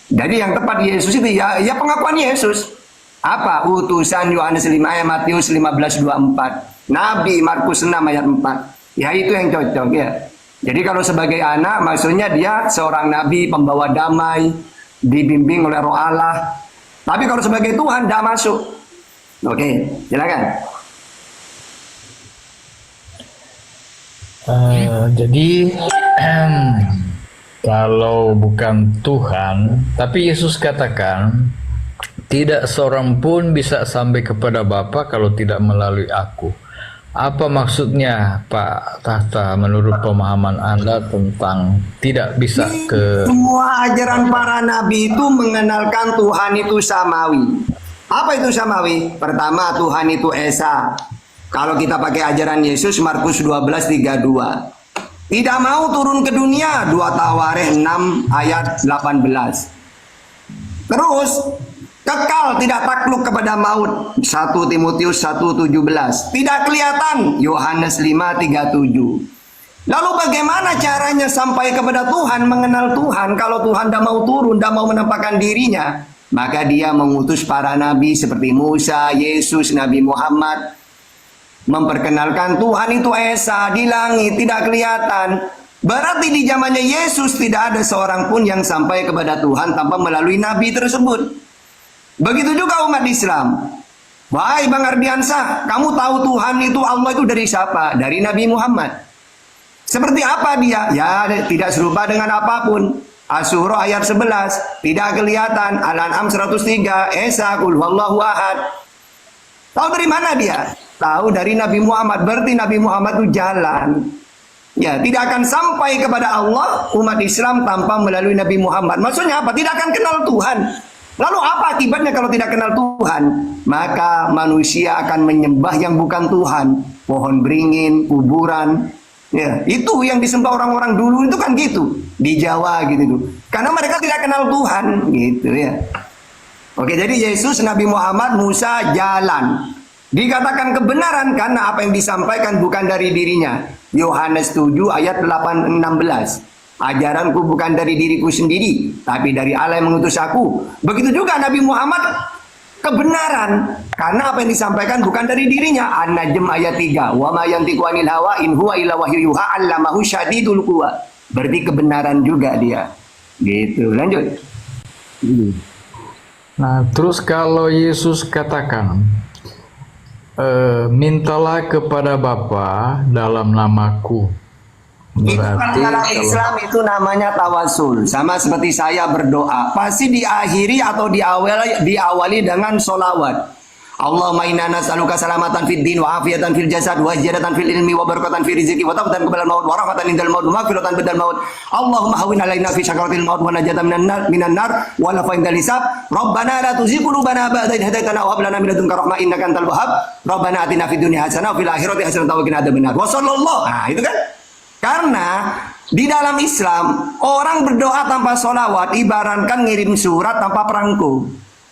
Jadi yang tepat Yesus itu ya pengakuan Yesus. Apa? Utusan Yohanes 5 ayat Matius 15:24. Nabi Markus 6 ayat 4. Ya itu yang cocok ya. Jadi kalau sebagai anak maksudnya dia seorang nabi pembawa damai, dibimbing oleh Roh Allah. Tapi kalau sebagai Tuhan tidak masuk. Oke, silakan. Jadi kalau bukan Tuhan, tapi Yesus katakan tidak seorang pun bisa sampai kepada Bapa kalau tidak melalui aku. Apa maksudnya Pak Tahta menurut pemahaman Anda tentang tidak bisa ke... Semua ajaran para nabi itu mengenalkan Tuhan itu samawi. Apa itu samawi? Pertama, Tuhan itu Esa. Kalau kita pakai ajaran Yesus, Markus 12:32. Tidak mau turun ke dunia, 2 Tawarikh 6 ayat 18. Terus, kekal tidak takluk kepada maut, 1 Timotius 1:17. Tidak kelihatan, Yohanes 5:37. Lalu bagaimana caranya sampai kepada Tuhan, mengenal Tuhan? Kalau Tuhan tidak mau turun, tidak mau menampakkan dirinya, maka dia mengutus para nabi seperti Musa, Yesus, Nabi Muhammad, memperkenalkan Tuhan itu Esa di langit, tidak kelihatan. Berarti di zamannya Yesus tidak ada seorang pun yang sampai kepada Tuhan tanpa melalui nabi tersebut. Begitu juga umat Islam. Wahai Bang Ardiansah, kamu tahu Tuhan itu Allah itu dari siapa? Dari Nabi Muhammad. Seperti apa dia? Ya tidak serupa dengan apapun. Asy-Syura ayat 11, tidak kelihatan. Al-An'am 103, Esa qul huwallahu ahad. Tahu dari mana dia? Tahu dari Nabi Muhammad. Berarti Nabi Muhammad itu jalan. Ya, tidak akan sampai kepada Allah umat Islam tanpa melalui Nabi Muhammad. Maksudnya apa? Tidak akan kenal Tuhan. Lalu apa akibatnya kalau tidak kenal Tuhan? Maka manusia akan menyembah yang bukan Tuhan. Pohon beringin, kuburan. Ya, itu yang disembah orang-orang dulu itu kan gitu. Di Jawa gitu tuh. Karena mereka tidak kenal Tuhan gitu ya. Oke, jadi Yesus, Nabi Muhammad, Musa jalan. Dikatakan kebenaran karena apa yang disampaikan bukan dari dirinya. Yohanes 7 ayat 8-16. Ajaranku bukan dari diriku sendiri, tapi dari Allah yang mengutus aku. Begitu juga Nabi Muhammad kebenaran karena apa yang disampaikan bukan dari dirinya. An-Najm ayat 3. Wa ma yantiqu anil hawa in huwa illa wahyu yuha 'allamahu syadidul quwa. Berarti kebenaran juga dia. Gitu. Lanjut. Nah, terus kalau Yesus katakan mintalah kepada Bapa dalam namaku. Berarti dalam Islam itu namanya tawasul. Sama seperti saya berdoa, pasti diakhiri atau diawali dengan sholawat. Allahumma inna nas'aluka salamatan fid din wa afiatan fil jasad wa ziyadatan fil ilmi wa barakatan fil rizqi wa tawbatan qabla al-maut wa rahmatan indal maut wa maghfiratan ba'dal maut. Allahumma hawwin alaina fi sakaratil maut wa najatan minan nar wa la fa'indal hisab. Rabbana la tuzigh qulubana ba'da idh hadaitana wa hab lana min ladunka rahmah innaka antal wahhab. Rabbana atina fid dunya hasanah wa fil akhirati hasanah wa qina adzabannar. Wa sallallahu. Nah, itu kan? Karena di dalam Islam orang berdoa tanpa sholawat ibaratkan ngirim surat tanpa perangko.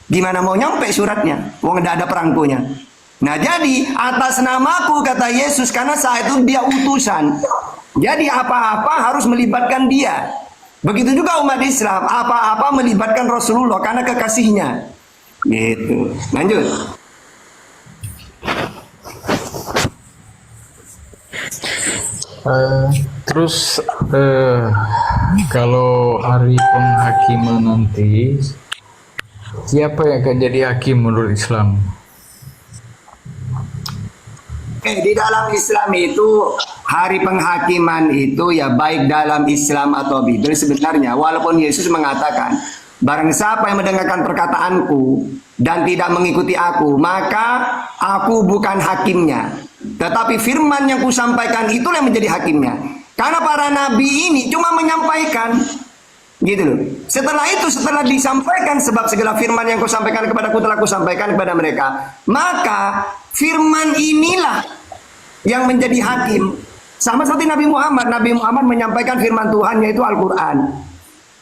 Gimana mau nyampe suratnya? Wong tidak ada perangkonya. Nah jadi atas namaku kata Yesus karena saat itu dia utusan. Jadi apa-apa harus melibatkan dia. Begitu juga umat Islam, apa-apa melibatkan Rasulullah karena kekasihnya. Gitu. Lanjut. Terus kalau hari penghakiman nanti, siapa yang akan jadi hakim menurut Islam? Di dalam Islam itu hari penghakiman itu ya baik dalam Islam atau Bible sebenarnya, walaupun Yesus mengatakan barang siapa yang mendengarkan perkataanku dan tidak mengikuti aku, maka aku bukan hakimnya, tetapi firman yang kusampaikan itulah yang menjadi hakimnya. Karena para nabi ini cuma menyampaikan, gitu loh. Setelah itu, setelah disampaikan, sebab segala firman yang kusampaikan kepadaku telah kusampaikan kepada mereka, maka firman inilah yang menjadi hakim. Sama seperti Nabi Muhammad. Nabi Muhammad menyampaikan firman Tuhan, yaitu Al-Quran.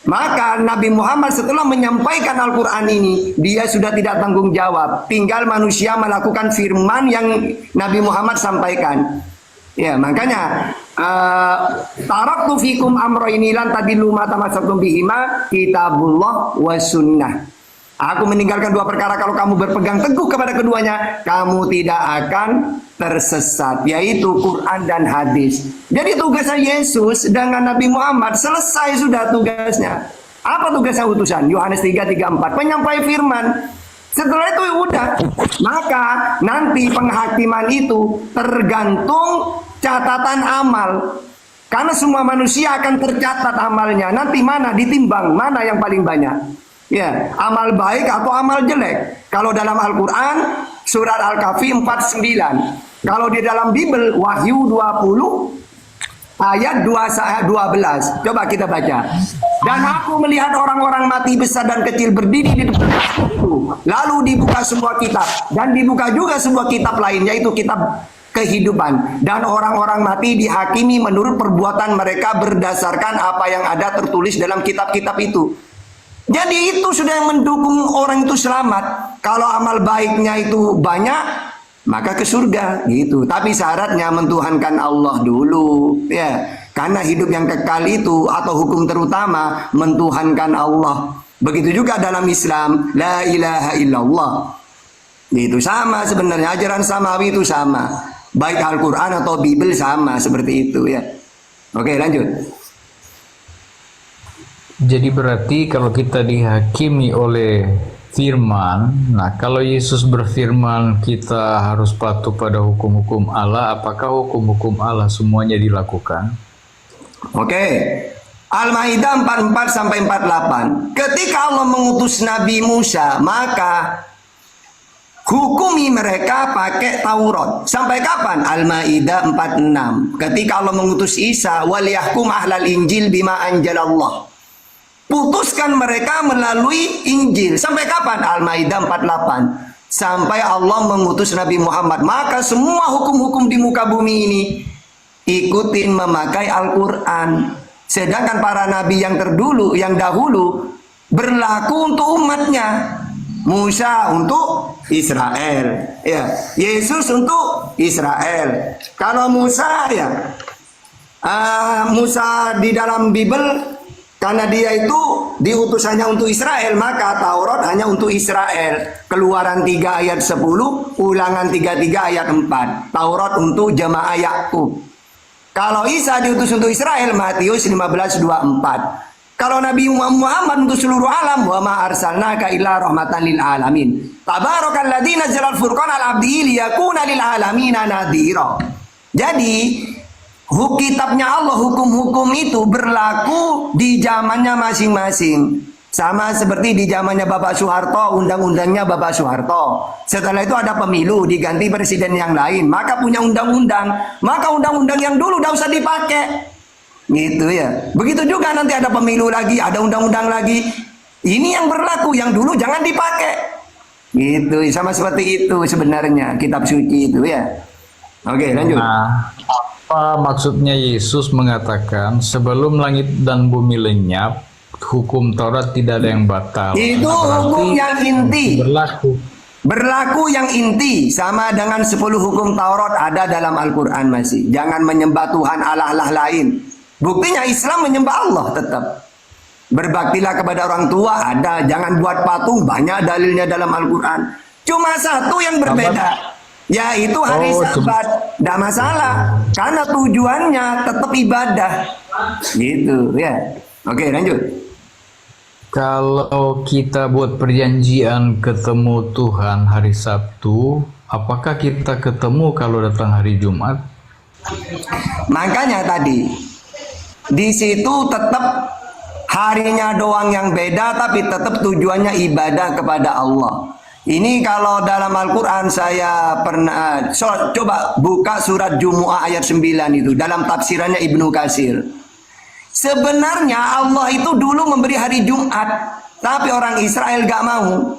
Maka Nabi Muhammad setelah menyampaikan Al-Quran ini, dia sudah tidak tanggung jawab. Tinggal manusia melakukan firman yang Nabi Muhammad sampaikan. Ya, makanya taraktu fikum amroini lan tadillu ma tamassaktum bihima kitabullah wa sunnah. Aku meninggalkan dua perkara, kalau kamu berpegang teguh kepada keduanya, kamu tidak akan tersesat, yaitu Quran dan hadis. Jadi tugasnya Yesus dengan Nabi Muhammad selesai sudah tugasnya. Apa tugasnya utusan? Yohanes 3:34, penyampai firman. Setelah itu udah. Maka nanti penghakiman itu tergantung catatan amal. Karena semua manusia akan tercatat amalnya. Nanti mana ditimbang, mana yang paling banyak. Ya, amal baik atau amal jelek. Kalau dalam Al-Quran, surat Al-Kahfi 49. Kalau di dalam Bible, Wahyu 20, ayat 12. Coba kita baca. Dan aku melihat orang-orang mati besar dan kecil berdiri di depan itu. Lalu dibuka semua kitab. Dan dibuka juga sebuah kitab lain, yaitu kitab kehidupan. Dan orang-orang mati dihakimi menurut perbuatan mereka berdasarkan apa yang ada tertulis dalam kitab-kitab itu. Jadi itu sudah yang mendukung orang itu selamat. Kalau amal baiknya itu banyak, maka ke surga gitu. Tapi syaratnya mentuhankan Allah dulu, ya. Karena hidup yang kekal itu atau hukum terutama mentuhankan Allah. Begitu juga dalam Islam, la ilaha illallah. Itu sama sebenarnya, ajaran samawi itu sama. Baik Al-Quran atau Bible sama seperti itu, ya. Oke, lanjut. Jadi berarti kalau kita dihakimi oleh firman, nah kalau Yesus berfirman kita harus patuh pada hukum-hukum Allah, apakah hukum-hukum Allah semuanya dilakukan? Oke. Al-Maidah 44-48. Ketika Allah mengutus Nabi Musa, maka hukumi mereka pakai Taurat. Sampai kapan? Al-Maidah 46. Ketika Allah mengutus Isa, wal yahkum ahlal Injil bima anjalallah. Putuskan mereka melalui Injil. Sampai kapan? Al-Maidah 48. Sampai Allah mengutus Nabi Muhammad. Maka semua hukum-hukum di muka bumi ini ikutin memakai Al-Quran. Sedangkan para nabi yang terdulu, yang dahulu, berlaku untuk umatnya. Musa untuk Israel, ya. Yesus untuk Israel. Kalau Musa, ya, Musa di dalam Bible, karena dia itu diutusannya untuk Israel, maka Taurat hanya untuk Israel. Keluaran 3 ayat 10, Ulangan 33 ayat 4. Taurat untuk jemaah Yakub. Kalau Isa diutus untuk Israel, Matius 15:24. Kalau Nabi Muhammad untuk seluruh alam, wa ma arsalnaka illa rahmatan lil alamin. Tabarakalladzi nazzala al-furqana ala 'abdihi liyakuna lil alamin nadhira. Jadi kitabnya Allah, hukum-hukum itu berlaku di zamannya masing-masing. Sama seperti di zamannya Bapak Soeharto, undang-undangnya Bapak Soeharto. Setelah itu ada pemilu, diganti presiden yang lain, maka punya undang-undang. Maka undang-undang yang dulu udah usah dipakai. Gitu ya. Begitu juga nanti ada pemilu lagi, ada undang-undang lagi. Ini yang berlaku, yang dulu jangan dipakai. Gitu, sama seperti itu sebenarnya kitab suci itu, ya. Oke, lanjut. Nah, apa maksudnya Yesus mengatakan sebelum langit dan bumi lenyap, hukum Taurat tidak ada yang batal? Itu Berarti hukum yang inti. berlaku. Berlaku yang inti sama dengan 10 hukum Taurat ada dalam Al-Quran masih. Jangan menyembah Tuhan Allah-Allah lain. Buktinya Islam menyembah Allah tetap. Berbaktilah kepada orang tua ada. Jangan buat patung, banyak dalilnya dalam Al-Quran. Cuma satu yang berbeda, yaitu hari Sabat. Tidak masalah, karena tujuannya tetap ibadah. Gitu ya. Oke, lanjut. Kalau kita buat perjanjian ketemu Tuhan hari Sabtu, apakah kita ketemu kalau datang hari Jumat? Makanya tadi di situ tetap harinya doang yang beda, tapi tetap tujuannya ibadah kepada Allah. Ini kalau dalam Al-Quran saya pernah coba buka surat Jumu'ah ayat 9 itu dalam tafsirannya Ibnu Katsir. Sebenarnya Allah itu dulu memberi hari Jumat, tapi orang Israel gak mau.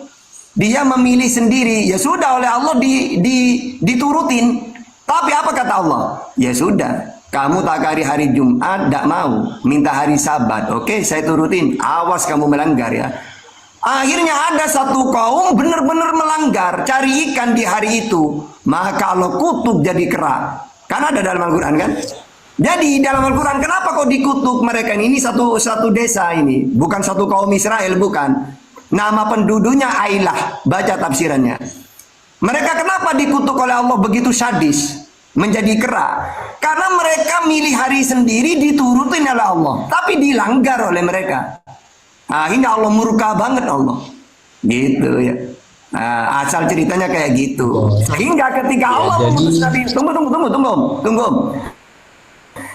Dia memilih sendiri. Ya sudah, oleh Allah diturutin. Tapi apa kata Allah? Ya sudah, kamu tak hari Jumat, gak mau, minta hari Sabat. Oke, saya turutin. Awas kamu melanggar ya. Akhirnya ada satu kaum benar-benar melanggar, cari ikan di hari itu. Maka Allah kutuk jadi kera. Kan ada dalam Al-Quran kan? Jadi dalam Al-Quran kenapa kok dikutuk mereka ini? Satu desa ini, bukan satu kaum Israel, bukan. Nama penduduknya Ailah, baca tafsirannya. Mereka kenapa dikutuk oleh Allah begitu sadis, menjadi kera? Karena mereka milih hari sendiri, diturutin oleh Allah, tapi dilanggar oleh mereka. Akhirnya Allah murka banget Allah. Gitu ya. Nah, asal ceritanya kayak gitu. Sehingga ketika Allah mengutus Nabi, tunggu.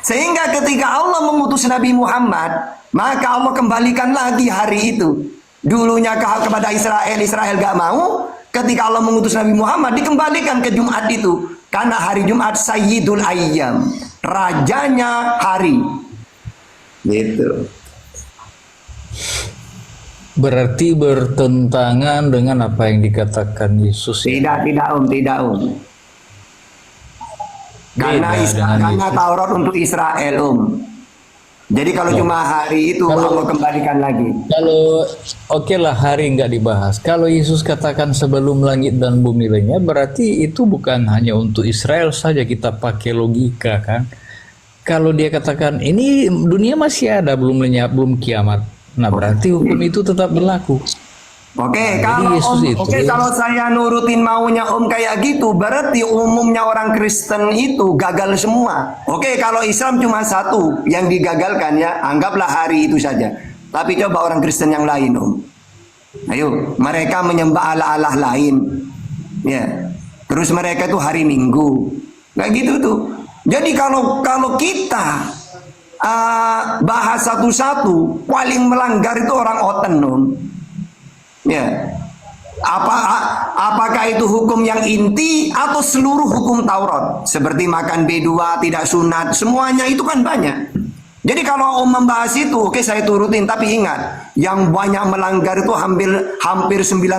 Sehingga ketika Allah mengutus Nabi Muhammad, maka Allah kembalikan lagi hari itu. Dulunya kepada Israel, Israel gak mau. Ketika Allah mengutus Nabi Muhammad, dikembalikan ke Jumat itu. Karena hari Jumat Sayyidul Ayyam, rajanya hari. Gitu. Berarti bertentangan dengan apa yang dikatakan Yesus. Tidak Om. Karena Taurat untuk Israel Jadi kalau cuma hari itu Allah kembalikan lagi. Kalau lah hari nggak dibahas. Kalau Yesus katakan sebelum langit dan bumi lenyap, berarti itu bukan hanya untuk Israel saja, kita pakai logika kan. Kalau dia katakan ini dunia masih ada, belum lenyap, belum kiamat. Nah berarti hukum itu tetap berlaku. Oke, kalau saya nurutin maunya kayak gitu, berarti umumnya orang Kristen itu gagal semua. Oke, kalau Islam cuma satu yang digagalkan ya, anggaplah hari itu saja. Tapi coba orang Kristen yang lain ayo, mereka menyembah Allah-Allah lain, ya. Terus mereka itu hari Minggu, kayak gitu tuh. Jadi kalau kita bahas satu-satu, paling melanggar itu orang Oten ya. Apakah itu hukum yang inti atau seluruh hukum Taurat? Seperti makan B2, tidak sunat, semuanya itu kan banyak. Jadi kalau membahas itu, oke saya turutin, tapi ingat, yang banyak melanggar itu hampir 90%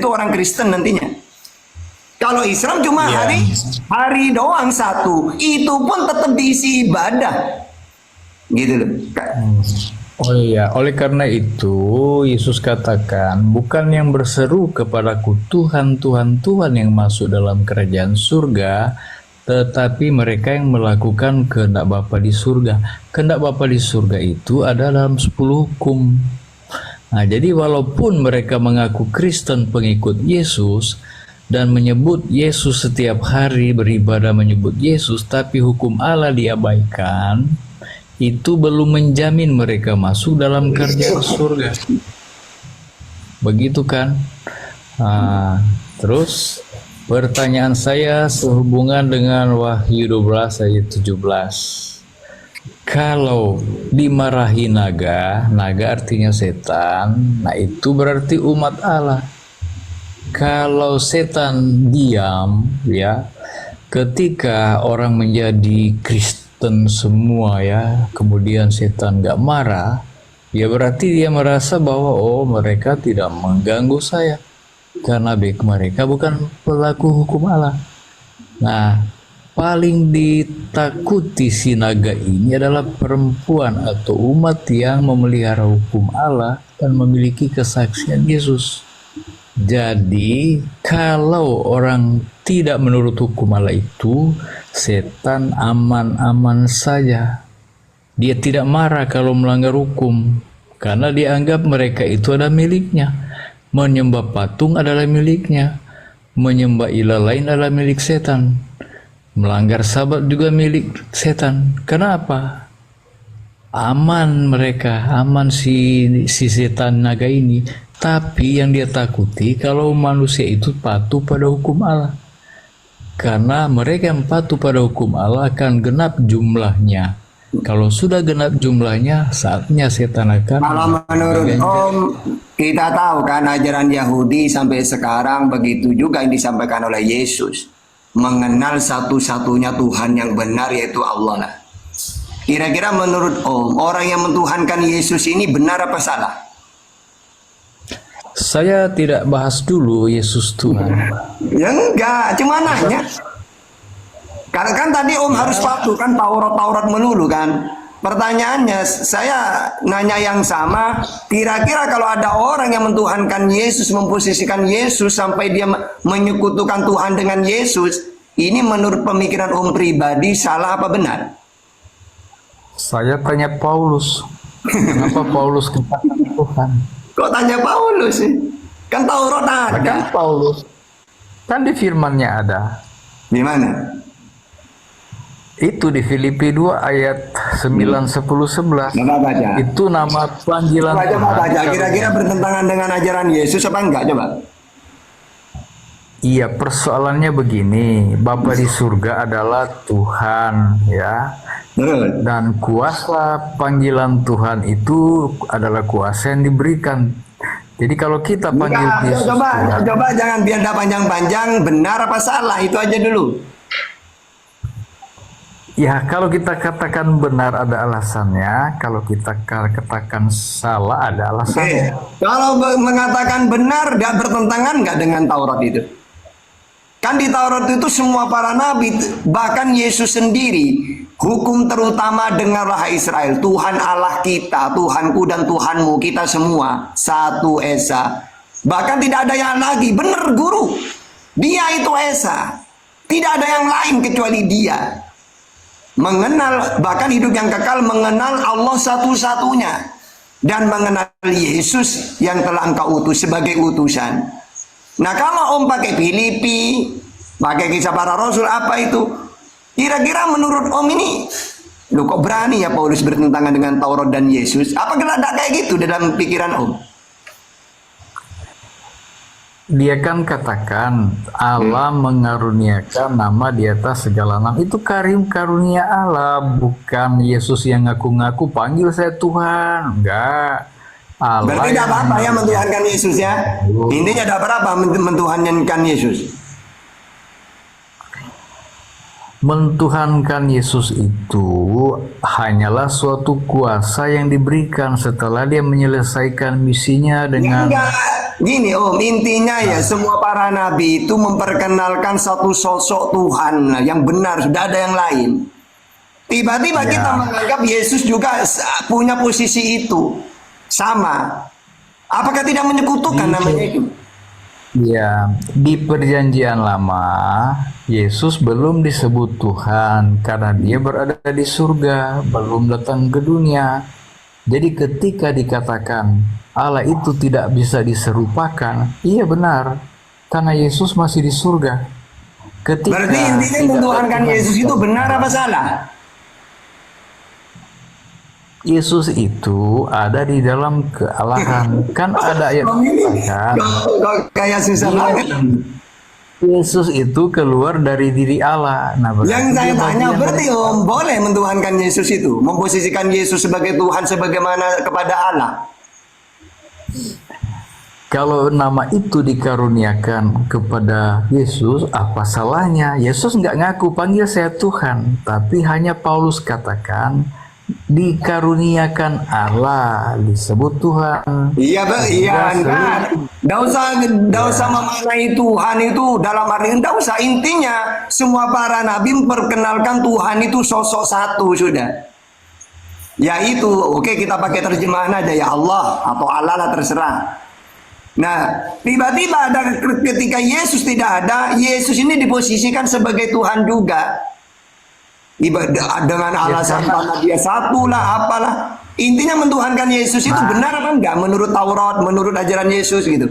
itu orang Kristen nantinya. Kalau Islam cuma hari doang satu, itu pun tetap diisi ibadah. Gitu loh. Oh iya, oleh karena itu Yesus katakan, bukan yang berseru kepadaku Tuhan, Tuhan, Tuhan yang masuk dalam kerajaan surga, tetapi mereka yang melakukan kehendak Bapa di surga. Kehendak Bapa di surga itu ada dalam 10 hukum. Nah, jadi walaupun mereka mengaku Kristen pengikut Yesus dan menyebut Yesus setiap hari beribadah menyebut Yesus, tapi hukum Allah diabaikan, itu belum menjamin mereka masuk dalam kerajaan surga. Begitu kan? Nah, terus pertanyaan saya sehubungan dengan Wahyu 12 ayat 17. Kalau dimarahi naga artinya setan, nah itu berarti umat Allah. Kalau setan diam, ya, ketika orang menjadi Kristen semua ya, kemudian setan gak marah, ya berarti dia merasa bahwa mereka tidak mengganggu saya karena mereka bukan pelaku hukum Allah. Nah, paling ditakuti si naga ini adalah perempuan atau umat yang memelihara hukum Allah dan memiliki kesaksian Yesus. Jadi kalau orang tidak menurut hukum Allah itu, setan aman-aman saja. Dia tidak marah kalau melanggar hukum, karena dia anggap mereka itu adalah miliknya. Menyembah patung adalah miliknya, menyembah ilah lain adalah milik setan, melanggar sabat juga milik setan. Kenapa? Aman mereka, aman si setan naga ini. Tapi yang dia takuti kalau manusia itu patuh pada hukum Allah. Karena mereka yang patuh pada hukum Allah akan genap jumlahnya. Kalau sudah genap jumlahnya, saatnya setan akan... Kalau menurut Om, kita tahu kan ajaran Yahudi sampai sekarang begitu juga yang disampaikan oleh Yesus. Mengenal satu-satunya Tuhan yang benar, yaitu Allah lah. Kira-kira menurut Om, orang yang mentuhankan Yesus ini benar apa salah? Saya tidak bahas dulu Yesus Tuhan. Ya enggak, cuma nanya. Karena kan tadi Om harus patuh kan Taurat melulu kan. Pertanyaannya saya nanya yang sama. Kira-kira kalau ada orang yang mentuhankan Yesus, memposisikan Yesus sampai dia menyekutukan Tuhan dengan Yesus, ini menurut pemikiran Om pribadi salah apa benar? Saya tanya Paulus. Kenapa Paulus katakan Tuhan? Kok tanya Paulus sih? Kan Taurat ada. Kan Paulus. Kan di firman-Nya ada. Di mana? Itu di Filipi 2 ayat 9, 10, 11. Coba baca. Itu nama panggilan Coba baca. Kira-kira bertentangan dengan ajaran Yesus apa enggak? Coba. Iya, persoalannya begini. Bapa di surga adalah Tuhan, ya. Dan kuasa panggilan Tuhan itu adalah kuasa yang diberikan. Jadi kalau kita panggil Yesus Tuhan, coba jangan biar tidak panjang-panjang, benar apa salah, itu aja dulu. ya kalau kita katakan benar ada alasannya, kalau kita katakan salah ada alasannya. Kalau mengatakan benar, gak bertentangan nggak dengan Taurat itu? Kan di Taurat itu semua para nabi, bahkan Yesus sendiri, hukum terutama dengarlah Israel, Tuhan Allah kita, Tuhanku dan Tuhanmu, kita semua satu esa. Bahkan tidak ada yang lagi, benar guru, dia itu esa, tidak ada yang lain kecuali dia. Mengenal, bahkan hidup yang kekal, mengenal Allah satu-satunya, dan mengenal Yesus yang telah engkau utus sebagai utusan. Nah kalau Om pakai Filipi, pakai kisah para rasul, apa itu? Kira-kira menurut Om ini, loh kok berani ya Paulus bertentangan dengan Taurat dan Yesus? Apa geladak kayak gitu dalam pikiran Om? Dia kan katakan Allah mengaruniakan nama di atas segala nama. Itu karunia Allah, bukan Yesus yang ngaku-ngaku panggil saya Tuhan. Enggak. Allah. Berarti tidak apa-apa ya mentuhankan Yesus ya. Intinya tidak apa-apa mentuhankan Yesus. Mentuhankan Yesus itu hanyalah suatu kuasa yang diberikan setelah dia menyelesaikan misinya dengan... Gini Om, intinya ya semua para nabi itu memperkenalkan satu sosok Tuhan yang benar, sudah ada yang lain. Tiba-tiba kita menganggap Yesus juga punya posisi itu. Sama. Apakah tidak menyekutukan namanya itu? Ya, di perjanjian lama Yesus belum disebut Tuhan karena dia berada di surga, belum datang ke dunia. Jadi ketika dikatakan Allah itu tidak bisa diserupakan, iya benar, karena Yesus masih di surga. Berarti intinya mentuhankan Yesus itu benar apa salah? Yesus itu ada di dalam kealahan. Kan ada ayat kan? Kayak susah banget. Yesus itu keluar dari diri Allah. Nah, yang saya tanya berarti Om, boleh mentuhankan Yesus itu, memposisikan Yesus sebagai Tuhan sebagaimana kepada Allah? Kalau nama itu dikaruniakan kepada Yesus, apa salahnya? Yesus nggak ngaku panggil saya Tuhan, tapi hanya Paulus katakan dikaruniakan Allah, disebut Tuhan. Iya, enggak. Nggak usah memaknai Tuhan itu dalam arti, nggak usah. Intinya semua para nabi memperkenalkan Tuhan itu sosok satu sudah. Yaitu, oke kita pakai terjemahan aja ya Allah atau Allah lah terserah. Nah, tiba-tiba ada ketika Yesus tidak ada, Yesus ini diposisikan sebagai Tuhan juga. Dengan alasan karena dia satu lah, apalah. Intinya mentuhankan Yesus itu benar apa enggak menurut Taurat, menurut ajaran Yesus gitu?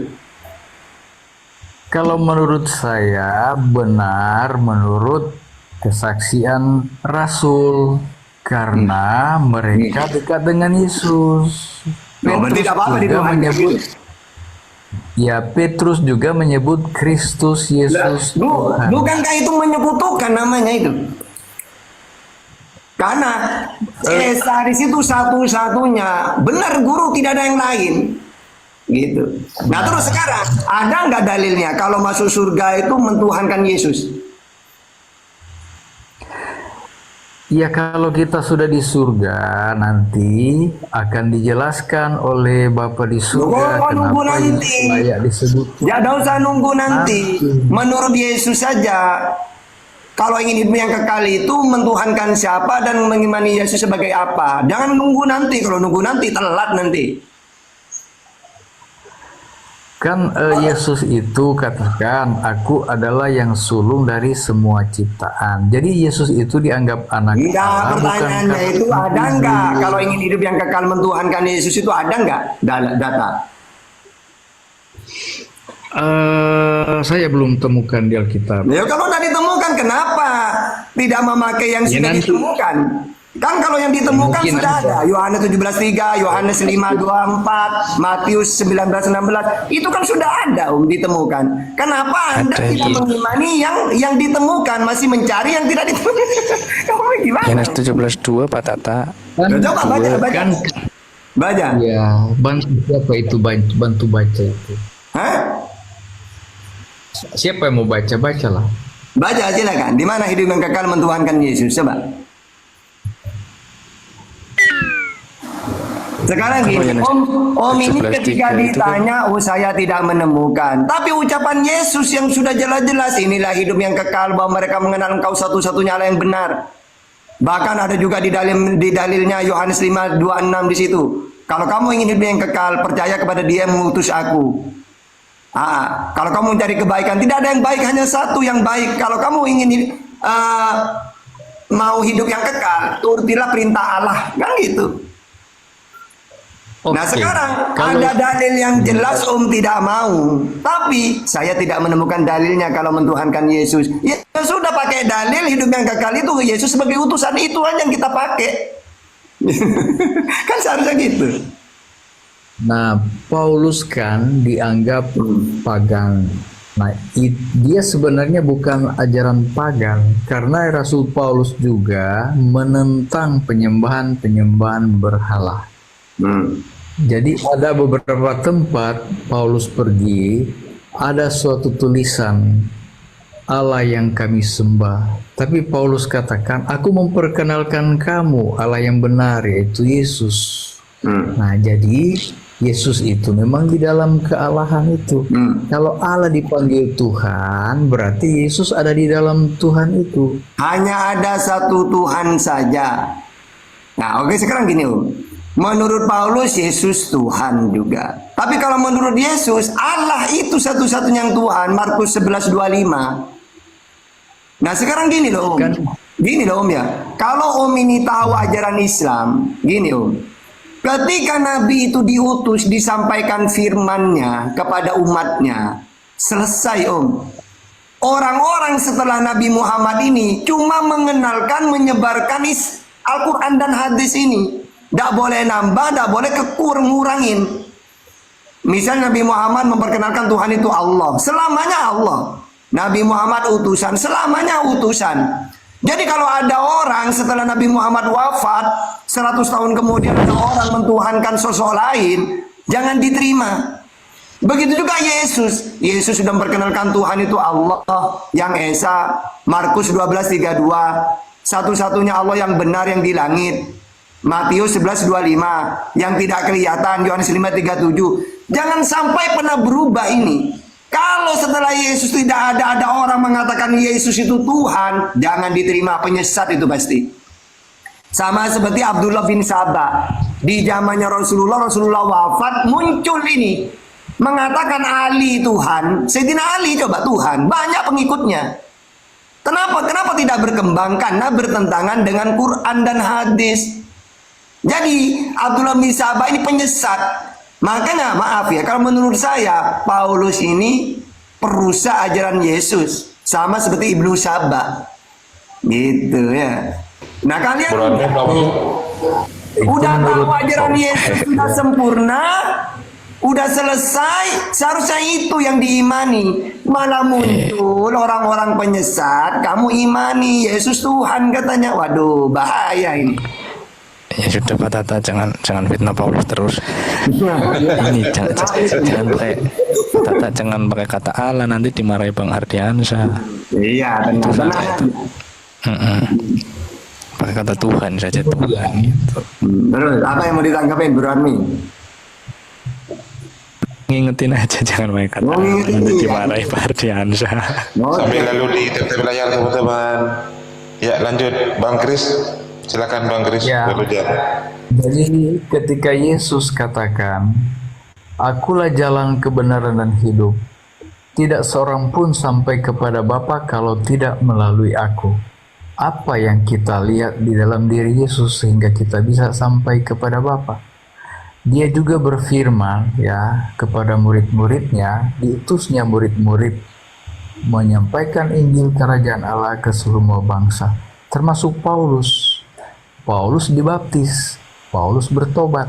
Kalau menurut saya benar menurut kesaksian Rasul karena mereka dekat dengan Yesus. Berarti tidak apa-apa menyebut ya, Petrus juga menyebut Kristus Yesus Tuhan. Bukankah itu menyekutukan namanya itu? Karena Yesus itu satu-satunya. Benar guru, tidak ada yang lain. Gitu. Nah terus sekarang ada nggak dalilnya kalau masuk surga itu mentuhankan Yesus? Ya, kalau kita sudah di surga nanti akan dijelaskan oleh Bapa di surga kenapa Yesus layak disebut. Ya, tidak usah nunggu nanti. Menurut Yesus saja. Kalau ingin hidup yang kekal itu mentuhankan siapa dan mengimani Yesus sebagai apa. Jangan nunggu nanti. Kalau nunggu nanti telat nanti. Kan Yesus itu katakan, aku adalah yang sulung dari semua ciptaan. Jadi Yesus itu dianggap anak Allah. Pertanyaannya itu ada enggak? Kalau ingin hidup yang kekal mentuhankan Yesus itu ada enggak data? Saya belum temukan di Alkitab. Ya kalau tidak ditemukan, kenapa tidak memakai yang sudah ditemukan? Kan kalau yang ditemukan mungkin sudah ada. Yohanes 17:3, Yohanes 5:24, Matius 19:16. Itu kan sudah ada ditemukan. Kenapa Anda tidak mengimani yang ditemukan, masih mencari yang tidak ditemukan? Kamu gimana? Yohanes 17:2 Pak Tata. Coba baca. Baca. Ya, bantu siapa itu bantu baca itu? Hah? Siapa yang mau baca? Bacalah. Baca silakan. Di mana hidup yang kekal mentuhankan Yesus? Coba. Sekarang gini, Om ini ketika ditanya, oh saya tidak menemukan. Tapi ucapan Yesus yang sudah jelas-jelas, inilah hidup yang kekal, bahwa mereka mengenal Engkau satu-satunya Allah yang benar. Bahkan ada juga di dalilnya Yohanes 5:26 di situ. Kalau kamu ingin hidup yang kekal, percaya kepada Dia yang mengutus aku. Kalau kamu mencari kebaikan, tidak ada yang baik, hanya satu yang baik. Kalau kamu ingin mau hidup yang kekal, turutilah perintah Allah, kan gitu. Nah sekarang ada dalil yang jelas tidak mau, tapi saya tidak menemukan dalilnya kalau mentuhankan Yesus. Ya sudah, pakai dalil hidup yang kekal itu Yesus sebagai utusan, itu aja yang kita pakai. Kan seharusnya gitu. Nah, Paulus kan dianggap pagan. Nah, dia sebenarnya bukan ajaran pagan, karena Rasul Paulus juga menentang penyembahan berhala. Jadi ada beberapa tempat Paulus pergi, ada suatu tulisan Allah yang kami sembah. Tapi Paulus katakan, aku memperkenalkan kamu Allah yang benar, yaitu Yesus. Nah, jadi Yesus itu memang di dalam kealahan itu. Kalau Allah dipanggil Tuhan, berarti Yesus ada di dalam Tuhan itu. Hanya ada satu Tuhan saja. Nah, oke, sekarang gini, menurut Paulus Yesus Tuhan juga. Tapi kalau menurut Yesus Allah itu satu-satunya yang Tuhan, Markus 11:25. Nah sekarang gini loh Om. Gini loh Om ya. Kalau Om ini tahu ajaran Islam, gini Om. Ketika Nabi itu diutus disampaikan firman-Nya kepada umatnya, selesai Om. Orang-orang setelah Nabi Muhammad ini cuma mengenalkan, menyebarkan Al-Quran dan hadis ini. Tidak boleh nambah, tidak boleh ngurangin. Misal Nabi Muhammad memperkenalkan Tuhan itu Allah, selamanya Allah. Nabi Muhammad utusan, selamanya utusan. Jadi kalau ada orang setelah Nabi Muhammad wafat 100 tahun kemudian ada orang mentuhankan sosok lain, jangan diterima. Begitu juga Yesus. Yesus sudah memperkenalkan Tuhan itu Allah yang Esa, Markus 12:32, satu-satunya Allah yang benar yang di langit. Matius 11:25 yang tidak kelihatan, Yohanes 5:37. Jangan sampai pernah berubah ini. Kalau setelah Yesus tidak ada orang mengatakan Yesus itu Tuhan, jangan diterima, penyesat itu pasti. Sama seperti Abdullah bin Sabah. Di zamannya Rasulullah wafat, muncul ini mengatakan Ali Tuhan, Sayyidina Ali coba Tuhan, banyak pengikutnya. Kenapa tidak berkembang? Karena bertentangan dengan Quran dan hadis. Jadi Abdullah bin Sabah ini penyesat. Makanya maaf ya, kalau menurut saya Paulus ini perusak ajaran Yesus, sama seperti Ibnu Sabah. Gitu ya. Nah, kalian udah tahu ajaran Yesus sudah sempurna, udah selesai, seharusnya itu yang diimani. Malah muncul orang-orang penyesat, kamu imani Yesus Tuhan katanya. Waduh, bahaya ini. Ya sudah Pak Tata, jangan fitnah Paulus terus. Ini jangan pakai Tata, jangan pakai kata Allah, nanti dimarahi Bang Ardiansa. Iya, tenang. Pakai kata Tuhan saja, Tuhan gitu. Terus apa yang mau ditangkapin Bro Armi? Ngingetin aja, jangan pakai kata Allah, nanti dimarahi Pak Ardiansa. Sambil lalu di TP layar teman-teman. Ya lanjut Bang Kris. Silakan Bang Kris. Ya. Jadi ketika Yesus katakan, "Akulah jalan, kebenaran dan hidup. Tidak seorang pun sampai kepada Bapa kalau tidak melalui Aku." Apa yang kita lihat di dalam diri Yesus sehingga kita bisa sampai kepada Bapa? Dia juga berfirman ya kepada murid-muridnya, diutusnya murid-murid menyampaikan Injil Kerajaan Allah ke seluruh bangsa, termasuk Paulus. Paulus dibaptis, Paulus bertobat,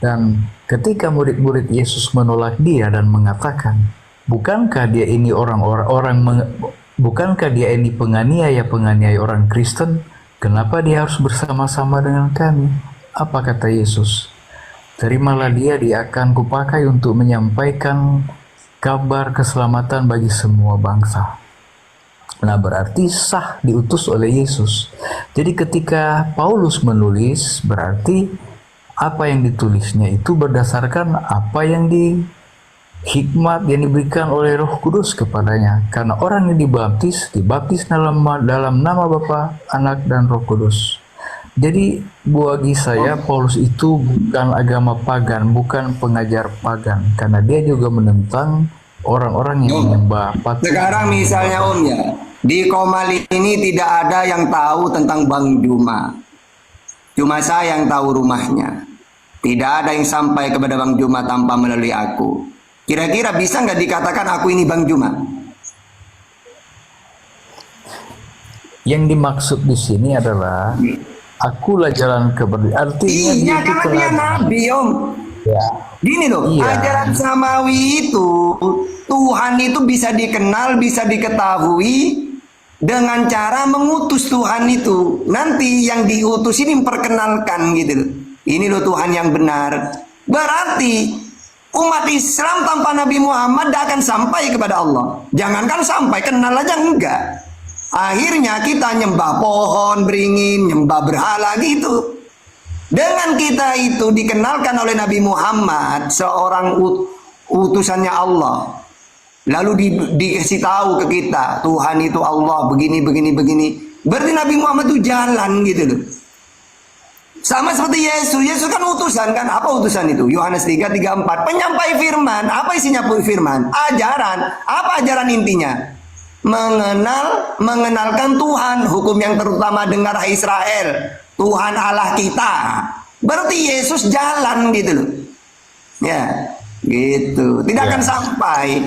dan ketika murid-murid Yesus menolak dia dan mengatakan, bukankah dia ini bukankah dia ini penganiaya orang Kristen? Kenapa dia harus bersama-sama dengan kami? Apa kata Yesus? Terimalah dia akan kupakai untuk menyampaikan kabar keselamatan bagi semua bangsa. Nah, berarti sah diutus oleh Yesus. Jadi ketika Paulus menulis, berarti apa yang ditulisnya itu berdasarkan apa yang hikmat yang diberikan oleh Roh Kudus kepadanya. Karena orang yang dibaptis dalam nama Bapa, Anak, dan Roh Kudus. Jadi bagi saya Paulus itu bukan agama pagan, bukan pengajar pagan, karena dia juga menentang orang-orang yang menyembah patung. Sekarang misalnya Om ya, di Komali ini tidak ada yang tahu tentang Bang Juma. Cuma saya yang tahu rumahnya. Tidak ada yang sampai kepada Bang Juma tanpa melalui aku. Kira-kira bisa nggak dikatakan aku ini Bang Juma? Yang dimaksud di sini adalah akulah jalan kebenaran. Artinya iya, karena dia nabi Om. Ya. Gini loh, ajaran samawi itu Tuhan itu bisa dikenal, bisa diketahui dengan cara mengutus Tuhan itu. Nanti yang diutus ini memperkenalkan gitu loh. Ini loh Tuhan yang benar. Berarti umat Islam tanpa Nabi Muhammad tidak akan sampai kepada Allah. Jangankan sampai, kenal aja enggak. Akhirnya kita nyembah pohon beringin, nyembah berhala gitu. Dengan kita itu dikenalkan oleh Nabi Muhammad, seorang utusannya Allah. Lalu dikasih tahu ke kita, Tuhan itu Allah, begini. Berarti Nabi Muhammad itu jalan gitu loh. Sama seperti Yesus. Yesus kan utusan kan? Apa utusan itu? Yohanes 3:34. Penyampai firman. Apa isinya firman? Ajaran. Apa ajaran intinya? Mengenalkan Tuhan. Hukum yang terutama dengar hai Israel. Tuhan Allah kita. Berarti Yesus jalan gitu loh. Ya, gitu. Tidak akan sampai.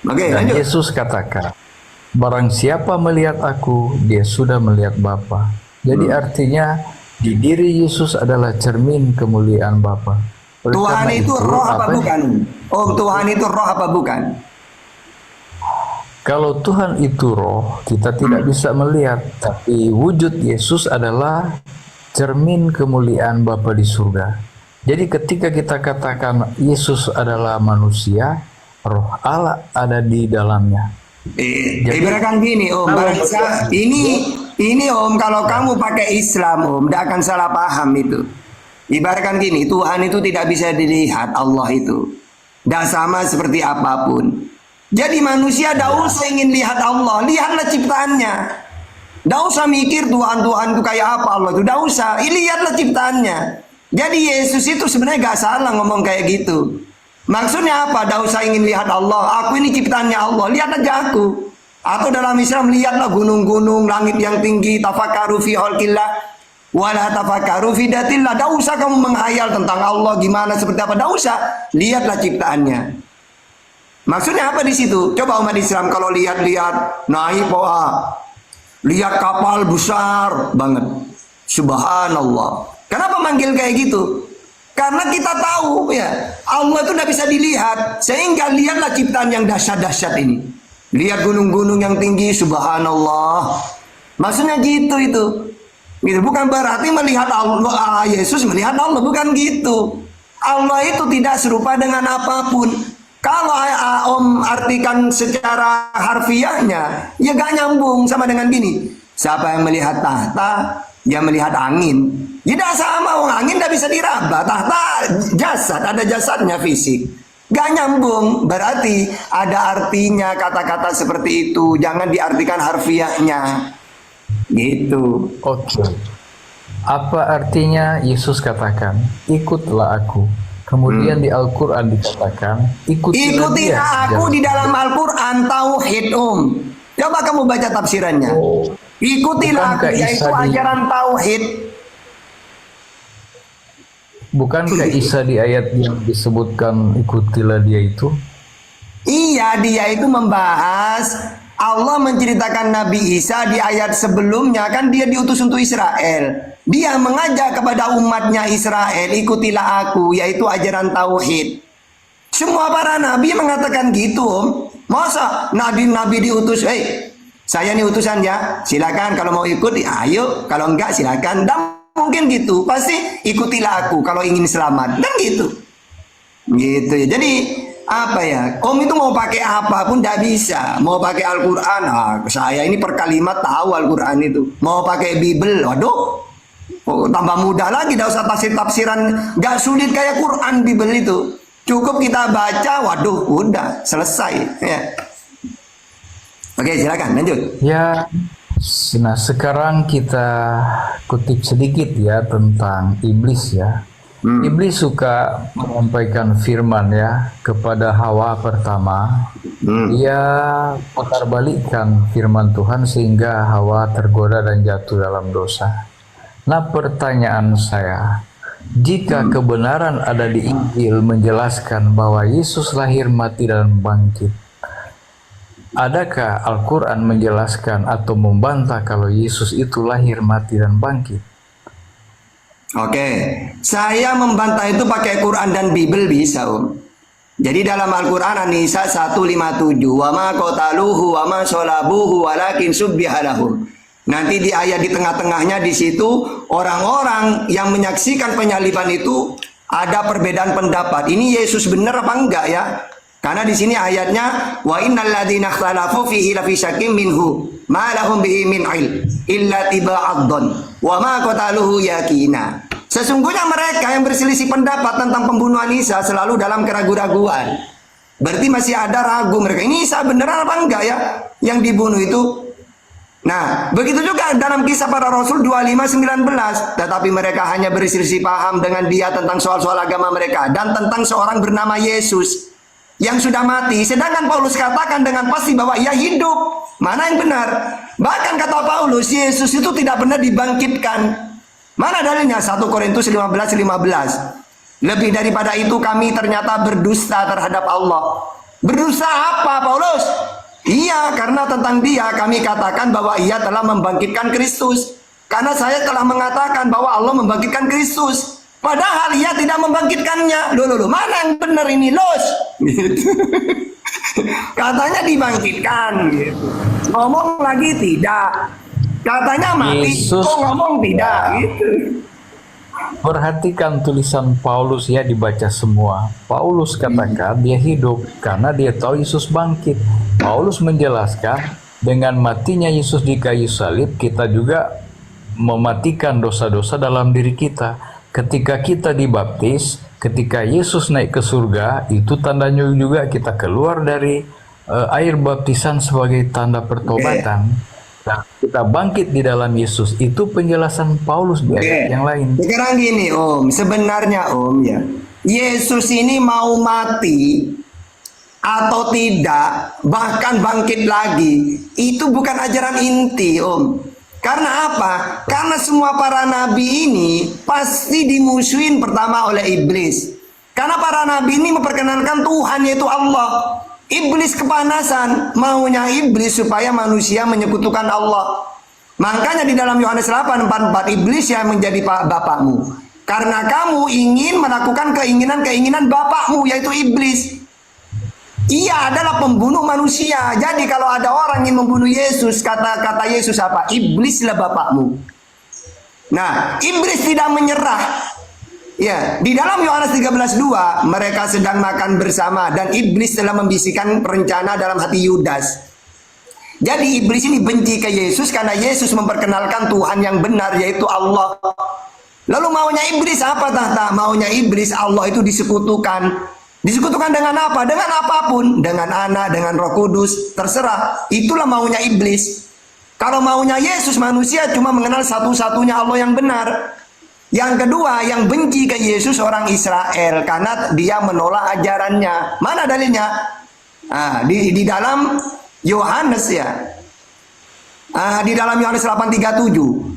Oke, lanjut. Yesus katakan, barang siapa melihat aku, dia sudah melihat Bapa. Jadi artinya di diri Yesus adalah cermin kemuliaan Bapa. Tuhan itu roh apa bukan? Oh, Tuhan itu roh apa bukan? Kalau Tuhan itu roh, kita tidak bisa melihat. Tapi wujud Yesus adalah cermin kemuliaan Bapa di surga. Jadi ketika kita katakan Yesus adalah manusia, roh Allah ada di dalamnya. Ibaratkan gini Om, ini Om, kalau kamu pakai Islam Om, tidak akan salah paham itu. Ibaratkan gini, Tuhan itu tidak bisa dilihat, Allah itu. Tidak sama seperti apapun. Jadi manusia tidak usah ingin lihat Allah, lihatlah ciptaannya. Tidak usah mikir Tuhan itu kayak apa Allah itu, tidak usah, lihatlah ciptaannya. Jadi Yesus itu sebenarnya gak salah ngomong kayak gitu. Maksudnya apa? Tidak usah ingin lihat Allah. Aku ini ciptaannya Allah. Lihat aja aku. Atau dalam Islam lihatlah gunung-gunung, langit yang tinggi. Tafakkaru fi khalqillah wala tafakkaru fi datillah. Tidak usah kamu menghayal tentang Allah gimana seperti apa. Tidak usah. Lihatlah ciptaannya. Maksudnya apa di situ? Coba umat Islam kalau lihat-lihat naik lihat kapal besar banget. Subhanallah. Kenapa manggil kayak gitu? Karena kita tahu ya, Allah itu tidak bisa dilihat. Sehingga lihatlah ciptaan yang dahsyat-dahsyat ini. Lihat gunung-gunung yang tinggi, subhanallah. Maksudnya gitu itu. Gitu. Bukan berarti melihat Allah, Yesus melihat Allah, bukan gitu. Allah itu tidak serupa dengan apapun. Kalau Om artikan secara harfiahnya, ya gak nyambung sama dengan gini. Siapa yang melihat tahta, dia melihat angin. Ya tidak sama, angin tidak bisa diraba. Tahta jasad, ada jasadnya fisik. Gak nyambung, berarti ada artinya kata-kata seperti itu. Jangan diartikan harfiahnya. Gitu. Oke. Apa artinya Yesus katakan, ikutlah aku. Kemudian di Al-Quran dikatakan, ikutilah aku di dalam Al-Quran, tauhid Coba kamu baca tafsirannya. Ikutilah aku, yaitu ajaran tauhid. Bukankah Isa di ayat yang disebutkan ikutilah dia itu? Iya, dia itu membahas, Allah menceritakan Nabi Isa di ayat sebelumnya, kan dia diutus untuk Israel. Dia mengajak kepada umatnya Israel, ikutilah aku, yaitu ajaran tauhid. Semua para nabi mengatakan gitu, Masa nabi-nabi diutus, saya ini utusan ya, silakan kalau mau ikut, ayo, kalau enggak silakan. Dan mungkin gitu, pasti ikutilah aku kalau ingin selamat, dan gitu. Gitu ya. Jadi apa ya, itu mau pakai apapun tidak bisa. Mau pakai Al-Quran, saya ini per kalimat tahu Al-Quran itu. Mau pakai Bible, waduh, tambah mudah lagi, tidak usah tafsiran, gak sulit kayak Quran Bible itu. Cukup kita baca, waduh, udah selesai. Ya. Oke, silakan lanjut. Ya, nah sekarang kita kutip sedikit ya tentang iblis ya. Iblis suka menyampaikan firman ya kepada Hawa pertama. Dia putarbalikkan firman Tuhan sehingga Hawa tergoda dan jatuh dalam dosa. Nah pertanyaan saya, jika kebenaran ada di Injil menjelaskan bahwa Yesus lahir, mati, dan bangkit, adakah Al-Quran menjelaskan atau membantah kalau Yesus itu lahir, mati, dan bangkit? Oke, saya membantah itu pakai Quran dan Bible bisa, Jadi dalam Al-Quran An-Nisa 157, wa ma qataluhu wa ma sholabuhu walakin subbiha lahum. Nanti di ayat di tengah-tengahnya di situ orang-orang yang menyaksikan penyaliban itu ada perbedaan pendapat. Ini Yesus benar apa enggak ya? Karena di sini ayatnya wa innal ladzina ikhtalafu fihi lafi syakkim minhu ma lahum bihi min ilm illa tiba'addan wa ma qataluhu yakina. Sesungguhnya mereka yang berselisih pendapat tentang pembunuhan Isa selalu dalam keraguan-raguan. Berarti masih ada ragu mereka. Ini Isa beneran apa enggak ya yang dibunuh itu? Nah, begitu juga dalam Kisah Para Rasul 25:19. Tetapi mereka hanya berselisih paham dengan dia tentang soal-soal agama mereka dan tentang seorang bernama Yesus yang sudah mati. Sedangkan Paulus katakan dengan pasti bahwa ia hidup. Mana yang benar? Bahkan kata Paulus, Yesus itu tidak pernah dibangkitkan. Mana dalilnya? 1 Korintus 15:15. Lebih daripada itu kami ternyata berdusta terhadap Allah. Berdusta apa Paulus? Iya, karena tentang dia kami katakan bahwa ia telah membangkitkan Kristus. Karena saya telah mengatakan bahwa Allah membangkitkan Kristus. Padahal ia tidak membangkitkannya. Loh, mana yang benar ini, Los? Gitu. Katanya dibangkitkan. Gitu. Ngomong lagi tidak. Katanya mati, ngomong tidak. Gitu. Perhatikan tulisan Paulus ya, dibaca semua. Paulus katakan dia hidup karena dia tahu Yesus bangkit. Paulus menjelaskan dengan matinya Yesus di kayu salib kita juga mematikan dosa-dosa dalam diri kita. Ketika kita dibaptis, ketika Yesus naik ke surga, itu tandanya juga kita keluar dari air baptisan sebagai tanda pertobatan. Nah, kita bangkit di dalam Yesus. Itu penjelasan Paulus di ayat yang lain. Sekarang gini Om, sebenarnya Om ya, Yesus ini mau mati atau tidak, bahkan bangkit lagi, itu bukan ajaran inti, Om. Karena apa? Karena semua para nabi ini pasti dimusuhin pertama oleh iblis. Karena para nabi ini memperkenalkan Tuhan, yaitu Allah. Iblis kepanasan, maunya iblis supaya manusia menyekutukan Allah. Makanya di dalam Yohanes 8:44, iblis yang menjadi bapakmu, karena kamu ingin melakukan keinginan-keinginan bapakmu, yaitu iblis. Ia adalah pembunuh manusia. Jadi kalau ada orang yang membunuh Yesus, kata Yesus apa? Iblislah bapakmu. Nah, iblis tidak menyerah. Ya, di dalam Yohanes 13:2 mereka sedang makan bersama dan iblis telah membisikkan rencana dalam hati Yudas. Jadi iblis ini benci ke Yesus karena Yesus memperkenalkan Tuhan yang benar, yaitu Allah. Lalu maunya iblis apa, Tata? Maunya iblis Allah itu disekutukan. Disekutukan dengan apa? Dengan apapun. Dengan Anak, dengan Roh Kudus, terserah. Itulah maunya iblis. Kalau maunya Yesus, manusia cuma mengenal satu-satunya Allah yang benar. Yang kedua, yang benci ke Yesus orang Israel karena dia menolak ajarannya. Mana dalilnya? Di dalam Yohanes ya. Di dalam Yohanes 8:37.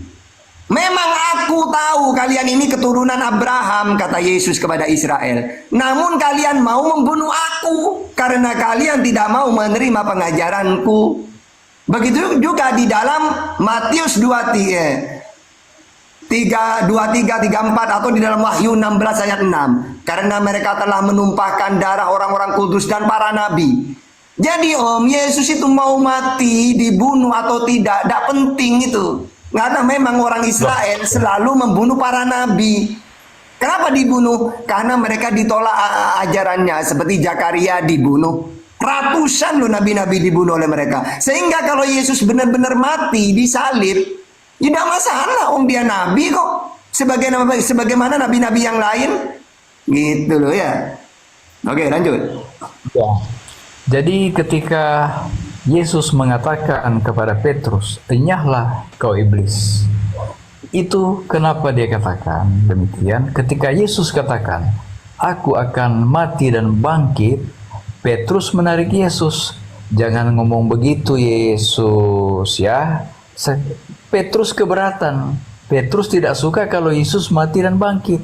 Memang aku tahu kalian ini keturunan Abraham, kata Yesus kepada Israel. Namun kalian mau membunuh aku karena kalian tidak mau menerima pengajaranku. Begitu juga di dalam Matius 23:34 atau di dalam Wahyu 16 ayat 6. Karena mereka telah menumpahkan darah orang-orang kudus dan para nabi. Jadi Om, Yesus itu mau mati, dibunuh atau tidak penting itu. Karena memang orang Israel selalu membunuh para nabi. Kenapa dibunuh? Karena mereka ditolak ajarannya. Seperti Zakaria dibunuh. Ratusan loh nabi-nabi dibunuh oleh mereka. Sehingga kalau Yesus benar-benar mati, disalib, tidak masalah. Om, dia nabi kok. Sebagaimana nabi-nabi yang lain. Gitu loh ya. Oke, lanjut. Ya. Jadi ketika Yesus mengatakan kepada Petrus, "Enyahlah kau iblis." Itu kenapa dia katakan demikian? Ketika Yesus katakan, "Aku akan mati dan bangkit," Petrus menarik Yesus. "Jangan ngomong begitu Yesus ya." Petrus keberatan. Petrus tidak suka kalau Yesus mati dan bangkit.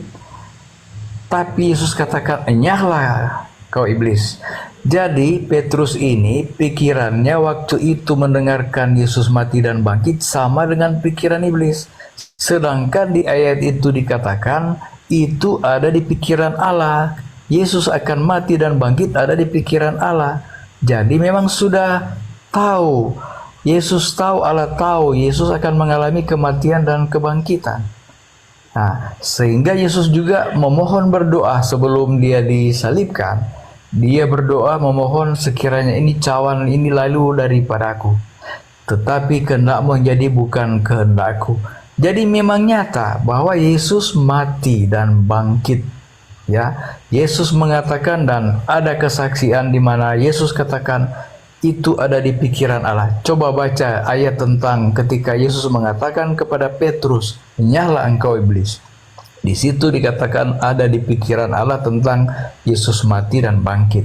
Tapi Yesus katakan, "Enyahlah kau iblis." Jadi Petrus ini pikirannya waktu itu mendengarkan Yesus mati dan bangkit sama dengan pikiran iblis. Sedangkan di ayat itu dikatakan itu ada di pikiran Allah. Yesus akan mati dan bangkit ada di pikiran Allah. Jadi memang sudah tahu. Yesus tahu, Allah tahu Yesus akan mengalami kematian dan kebangkitan. Nah, sehingga Yesus juga memohon berdoa sebelum dia disalibkan. Dia berdoa memohon sekiranya ini cawan ini lalu daripadaku, tetapi kehendakmu menjadi bukan kehendakku. Jadi memang nyata bahwa Yesus mati dan bangkit. Ya, Yesus mengatakan dan ada kesaksian di mana Yesus katakan itu ada di pikiran Allah. Coba baca ayat tentang ketika Yesus mengatakan kepada Petrus, "Nyala engkau iblis." Di situ dikatakan ada di pikiran Allah tentang Yesus mati dan bangkit.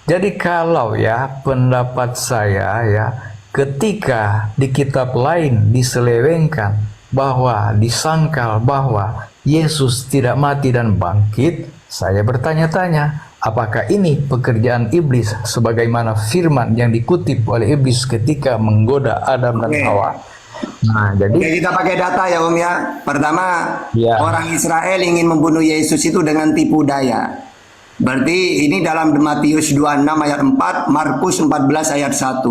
Jadi kalau ya pendapat saya ya, ketika di kitab lain diselewengkan bahwa disangkal bahwa Yesus tidak mati dan bangkit, saya bertanya-tanya, apakah ini pekerjaan iblis sebagaimana firman yang dikutip oleh iblis ketika menggoda Adam dan Hawa? Nah, jadi oke, kita pakai data ya Om ya. Pertama, orang Israel ingin membunuh Yesus itu dengan tipu daya. Berarti ini dalam Matius 26 ayat 4, Markus 14 ayat 1.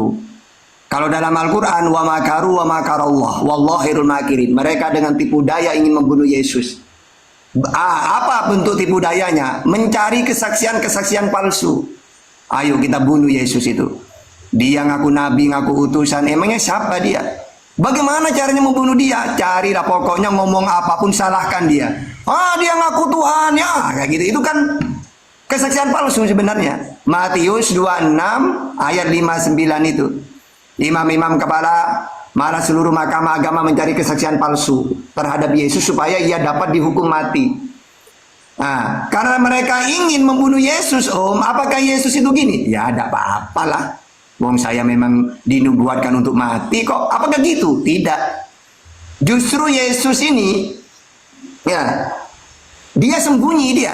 Kalau dalam Al-Quran, wa makaru wa makarallah, wallahu khairul makirin. Mereka dengan tipu daya ingin membunuh Yesus. Apa bentuk tipu dayanya? Mencari kesaksian-kesaksian palsu. Ayo kita bunuh Yesus itu. Dia ngaku nabi, ngaku utusan. Emangnya siapa dia? Bagaimana caranya membunuh dia? Carilah pokoknya ngomong apapun salahkan dia. Dia ngaku Tuhan ya, kayak gitu. Itu kan kesaksian palsu sebenarnya. Matius 26 ayat 59 itu. Imam-imam kepala malah seluruh mahkamah agama mencari kesaksian palsu terhadap Yesus supaya ia dapat dihukum mati. Nah, karena mereka ingin membunuh Yesus, Om. Apakah Yesus itu gini? Ya, ada apa-apalah. Wong saya memang dinubuatkan untuk mati kok. Apakah gitu? Tidak. Justru Yesus ini, ya, dia sembunyi dia.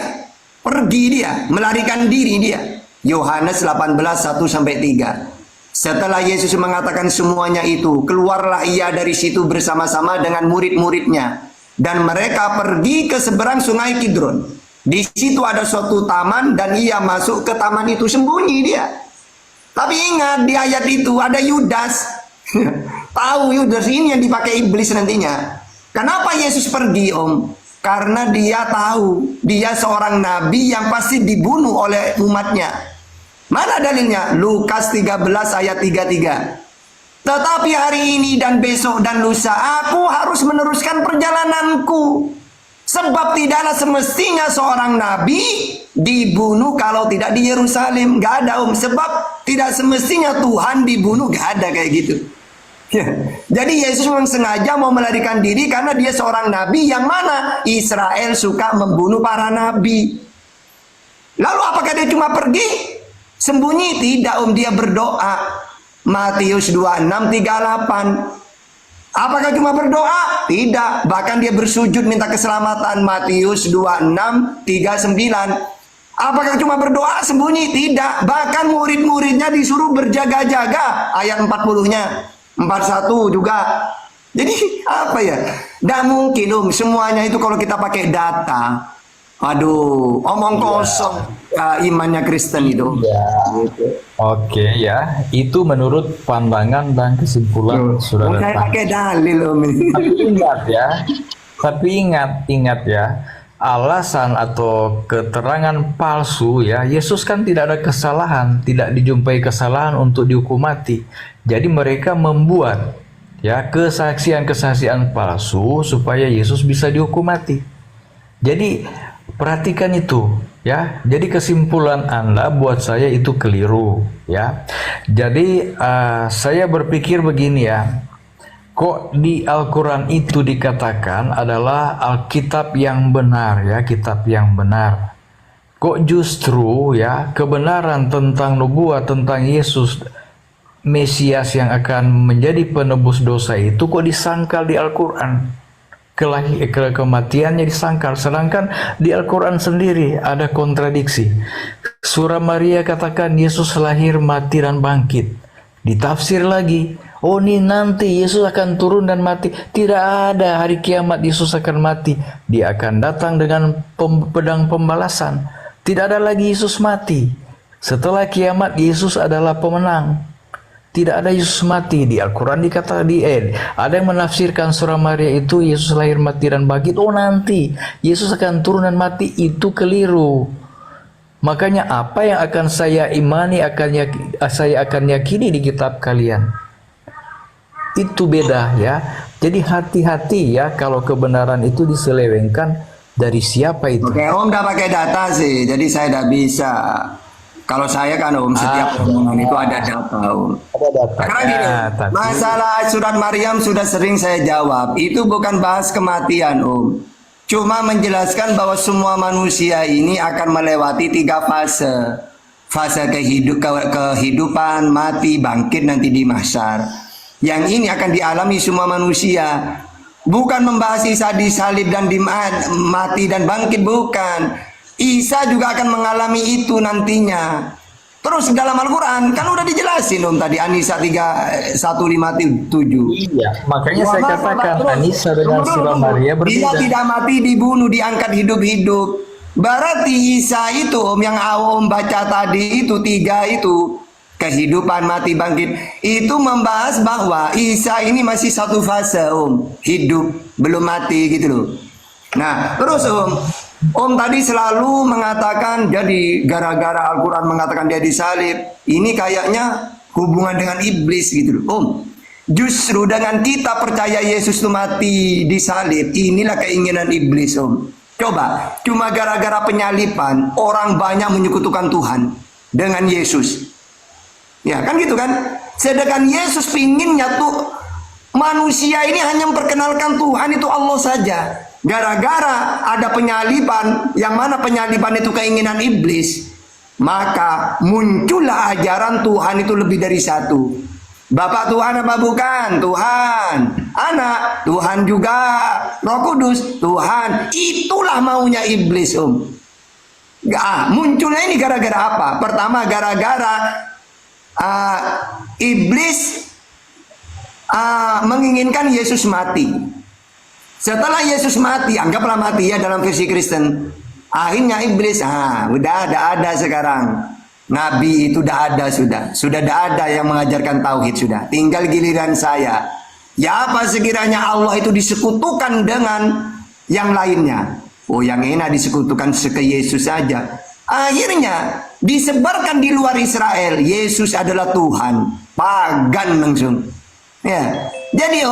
Pergi dia, melarikan diri dia. Yohanes 18:1-3. Setelah Yesus mengatakan semuanya itu, keluarlah ia dari situ bersama-sama dengan murid-muridnya. Dan mereka pergi ke seberang sungai Kidron. Di situ ada suatu taman dan ia masuk ke taman itu, sembunyi dia. Tapi ingat di ayat itu ada Yudas. Tahu Yudas ini yang dipakai iblis nantinya. Kenapa Yesus pergi, Om? Karena dia tahu dia seorang nabi yang pasti dibunuh oleh umatnya. Mana dalilnya? Lukas 13 ayat 33. Tetapi hari ini dan besok dan lusa aku harus meneruskan perjalananku. Sebab tidaklah semestinya seorang nabi dibunuh kalau tidak di Yerusalem. Gak ada, Om. Sebab tidak semestinya Tuhan dibunuh. Gak ada kayak gitu. Jadi Yesus memang sengaja mau melarikan diri karena dia seorang nabi yang mana Israel suka membunuh para nabi. Lalu apakah dia cuma pergi? Sembunyi? Tidak, Om. Dia berdoa. Matius 26:38. Apakah cuma berdoa? Tidak. Bahkan dia bersujud minta keselamatan. Matius 26:39. Apakah cuma berdoa sembunyi? Tidak. Bahkan murid-muridnya disuruh berjaga-jaga. Ayat 40-nya. 41 juga. Jadi apa ya? Tidak mungkin, Om. Semuanya itu kalau kita pakai data. Aduh, omong kosong imannya Kristen itu. Oke ya, itu menurut pandangan dan kesimpulan saudara. Saya pakai dalil, Om. Tapi ingat ya, alasan atau keterangan palsu ya, Yesus kan tidak ada kesalahan, tidak dijumpai kesalahan untuk dihukum mati. Jadi mereka membuat ya kesaksian-kesaksian palsu supaya Yesus bisa dihukum mati. Jadi perhatikan itu ya. Jadi kesimpulan Anda buat saya itu keliru ya. Jadi saya berpikir begini ya. Kok di Al-Quran itu dikatakan adalah Alkitab yang benar ya, kitab yang benar. Kok justru ya kebenaran tentang nubuat tentang Yesus Mesias yang akan menjadi penebus dosa itu kok disangkal di Al-Quran? Kematiannya disangkal, sedangkan di Al-Quran sendiri ada kontradiksi. Surah Maria katakan Yesus lahir, mati, dan bangkit. Ditafsir lagi, oh ini nanti Yesus akan turun dan mati. Tidak ada hari kiamat Yesus akan mati. Dia akan datang dengan pedang pembalasan. Tidak ada lagi Yesus mati. Setelah kiamat Yesus adalah pemenang. Tidak ada Yesus mati. Di Al-Quran dikata ada yang menafsirkan surah Maria itu Yesus lahir, mati, dan bangkit. Oh nanti Yesus akan turun dan mati. Itu keliru. Makanya apa yang akan saya imani saya akan yakini di kitab kalian. Itu beda ya. Jadi hati-hati ya kalau kebenaran itu diselewengkan dari siapa itu. Oke, Om udah pakai data sih. Jadi saya tidak bisa. Kalau saya kan, Om, setiap omongan itu ada data, Om. Ada data. Karena gini, masalah surat Maryam sudah sering saya jawab. Itu bukan bahas kematian, Om. Cuma menjelaskan bahwa semua manusia ini akan melewati 3 fase. Fase kehidupan, mati, bangkit nanti di mahsyar. Yang ini akan dialami semua manusia. Bukan membahas Isa disalib dan mati dan bangkit, bukan. Isa juga akan mengalami itu nantinya. Terus dalam Al-Quran kan udah dijelasin, Om, tadi An-Nisa 3157. Iya, makanya saya katakan An-Nisa dengan surah Maria berbeda. Dia tidak mati, dibunuh, diangkat hidup-hidup. Berarti Isa itu, Om, yang Om baca tadi itu 3 itu, kehidupan, mati, bangkit, itu membahas bahwa Isa ini masih satu fase, Om, hidup, belum mati gitu loh. Nah, terus Om tadi selalu mengatakan jadi gara-gara Al-Quran mengatakan dia disalib, ini kayaknya hubungan dengan iblis gitu loh, Om. Justru dengan kita percaya Yesus itu mati disalib, inilah keinginan iblis, Om. Coba, cuma gara-gara penyaliban orang banyak menyekutukan Tuhan dengan Yesus. Ya kan gitu kan? Sedangkan Yesus pinginnya tuh manusia ini hanya memperkenalkan Tuhan itu Allah saja. Gara-gara ada penyaliban, yang mana penyaliban itu keinginan iblis, maka muncullah ajaran Tuhan itu lebih dari satu. Bapak Tuhan apa bukan? Tuhan. Anak Tuhan juga. Roh Kudus Tuhan. Itulah maunya iblis, munculnya ini gara-gara apa? Pertama, gara-gara iblis menginginkan Yesus mati. Setelah Yesus mati, anggaplah mati ya dalam versi Kristen, akhirnya iblis, udah ada sekarang. Nabi itu udah ada, sudah ada yang mengajarkan tauhid, sudah tinggal giliran saya. Ya apa sekiranya Allah itu disekutukan dengan yang lainnya? Oh, yang enak disekutukan ke Yesus saja. Akhirnya disebarkan di luar Israel, Yesus adalah Tuhan, pagan langsung. Ya, jadi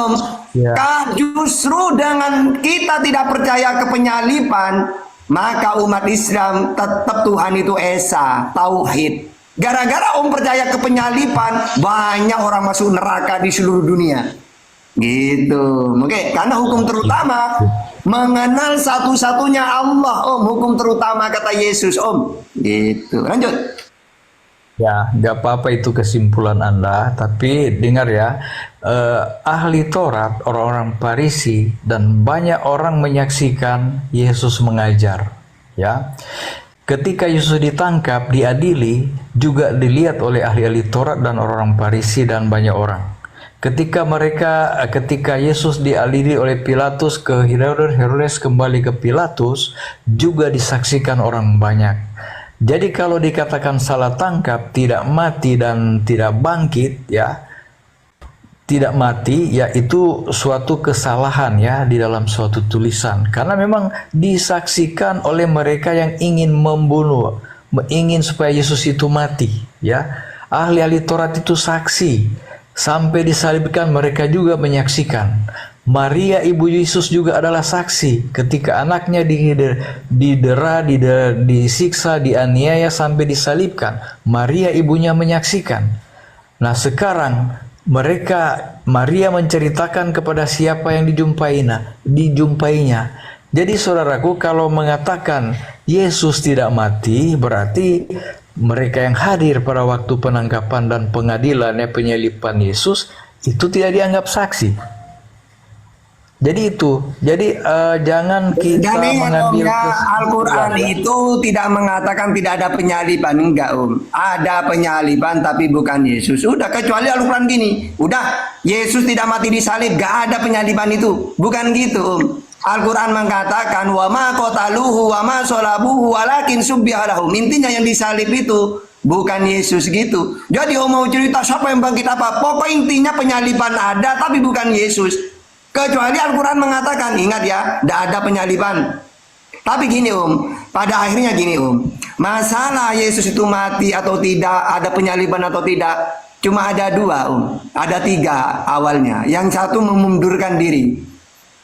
justru dengan kita tidak percaya ke penyaliban, maka umat Islam tetap Tuhan itu Esa, tauhid. Gara-gara percaya ke penyaliban, banyak orang masuk neraka di seluruh dunia. Gitu. Oke, karena hukum terutama mengenal satu-satunya Allah, hukum terutama kata Yesus, Gitu. Lanjut. Ya, nggak apa-apa itu kesimpulan Anda, tapi dengar ya, ahli Taurat, orang-orang Farisi, dan banyak orang menyaksikan Yesus mengajar. Ya, ketika Yesus ditangkap, diadili, juga dilihat oleh ahli-ahli Taurat dan orang-orang Farisi dan banyak orang. Ketika Yesus diadili oleh Pilatus ke Herodes kembali ke Pilatus, juga disaksikan orang banyak. Jadi kalau dikatakan salah tangkap, tidak mati dan tidak bangkit, ya, tidak mati, ya itu suatu kesalahan ya di dalam suatu tulisan. Karena memang disaksikan oleh mereka yang ingin membunuh, ingin supaya Yesus itu mati, ya. Ahli-ahli Taurat itu saksi, sampai disalibkan mereka juga menyaksikan. Maria ibu Yesus juga adalah saksi ketika anaknya didera, disiksa, dianiaya sampai disalibkan. Maria ibunya menyaksikan. Nah sekarang Maria menceritakan kepada siapa yang dijumpainya. Jadi saudaraku, kalau mengatakan Yesus tidak mati, berarti mereka yang hadir pada waktu penangkapan dan pengadilan penyaliban Yesus itu tidak dianggap saksi. Jadi itu, jangan kita mengambil Al-Quran itu tidak mengatakan tidak ada penyaliban, enggak ada penyaliban tapi bukan Yesus. Udah, kecuali Al-Quran gini, udah Yesus tidak mati disalib, gak ada penyaliban itu, bukan gitu Al-Quran mengatakan wa ma qataluhu wa ma salabuhu walakin subbiha lahum. Intinya yang disalib itu bukan Yesus gitu. Jadi mau cerita siapa yang bangkit apa, pokok intinya penyaliban ada tapi bukan Yesus. Kecuali Al-Quran mengatakan, ingat ya, tidak ada penyaliban. Tapi gini pada akhirnya gini masalah Yesus itu mati atau tidak, ada penyaliban atau tidak, cuma ada dua ada tiga awalnya. Yang satu memundurkan diri,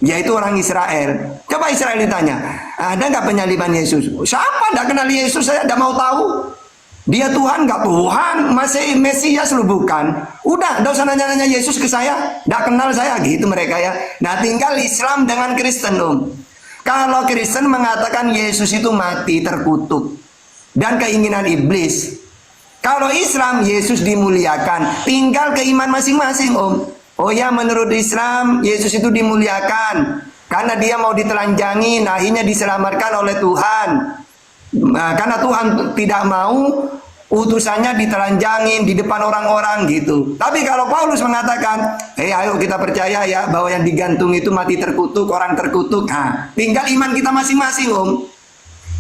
yaitu orang Israel. Coba Israel ditanya, ada nggak penyaliban Yesus? Siapa tidak kenal Yesus, saya tidak mau tahu. Dia Tuhan nggak Tuhan, masih Mesias lu bukan. Udah, nggak usah nanya-nanya Yesus ke saya, nggak kenal saya gitu mereka ya. Nah tinggal Islam dengan Kristen Kalau Kristen mengatakan Yesus itu mati terkutuk dan keinginan iblis. Kalau Islam Yesus dimuliakan, tinggal keiman masing-masing Oh ya, menurut Islam Yesus itu dimuliakan karena dia mau ditelanjangin, akhirnya diselamatkan oleh Tuhan. Nah, karena Tuhan tidak mau utusannya ditelanjangin di depan orang-orang gitu. Tapi kalau Paulus mengatakan, ayo kita percaya ya bahwa yang digantung itu mati terkutuk, orang terkutuk. Nah, tinggal iman kita masing-masing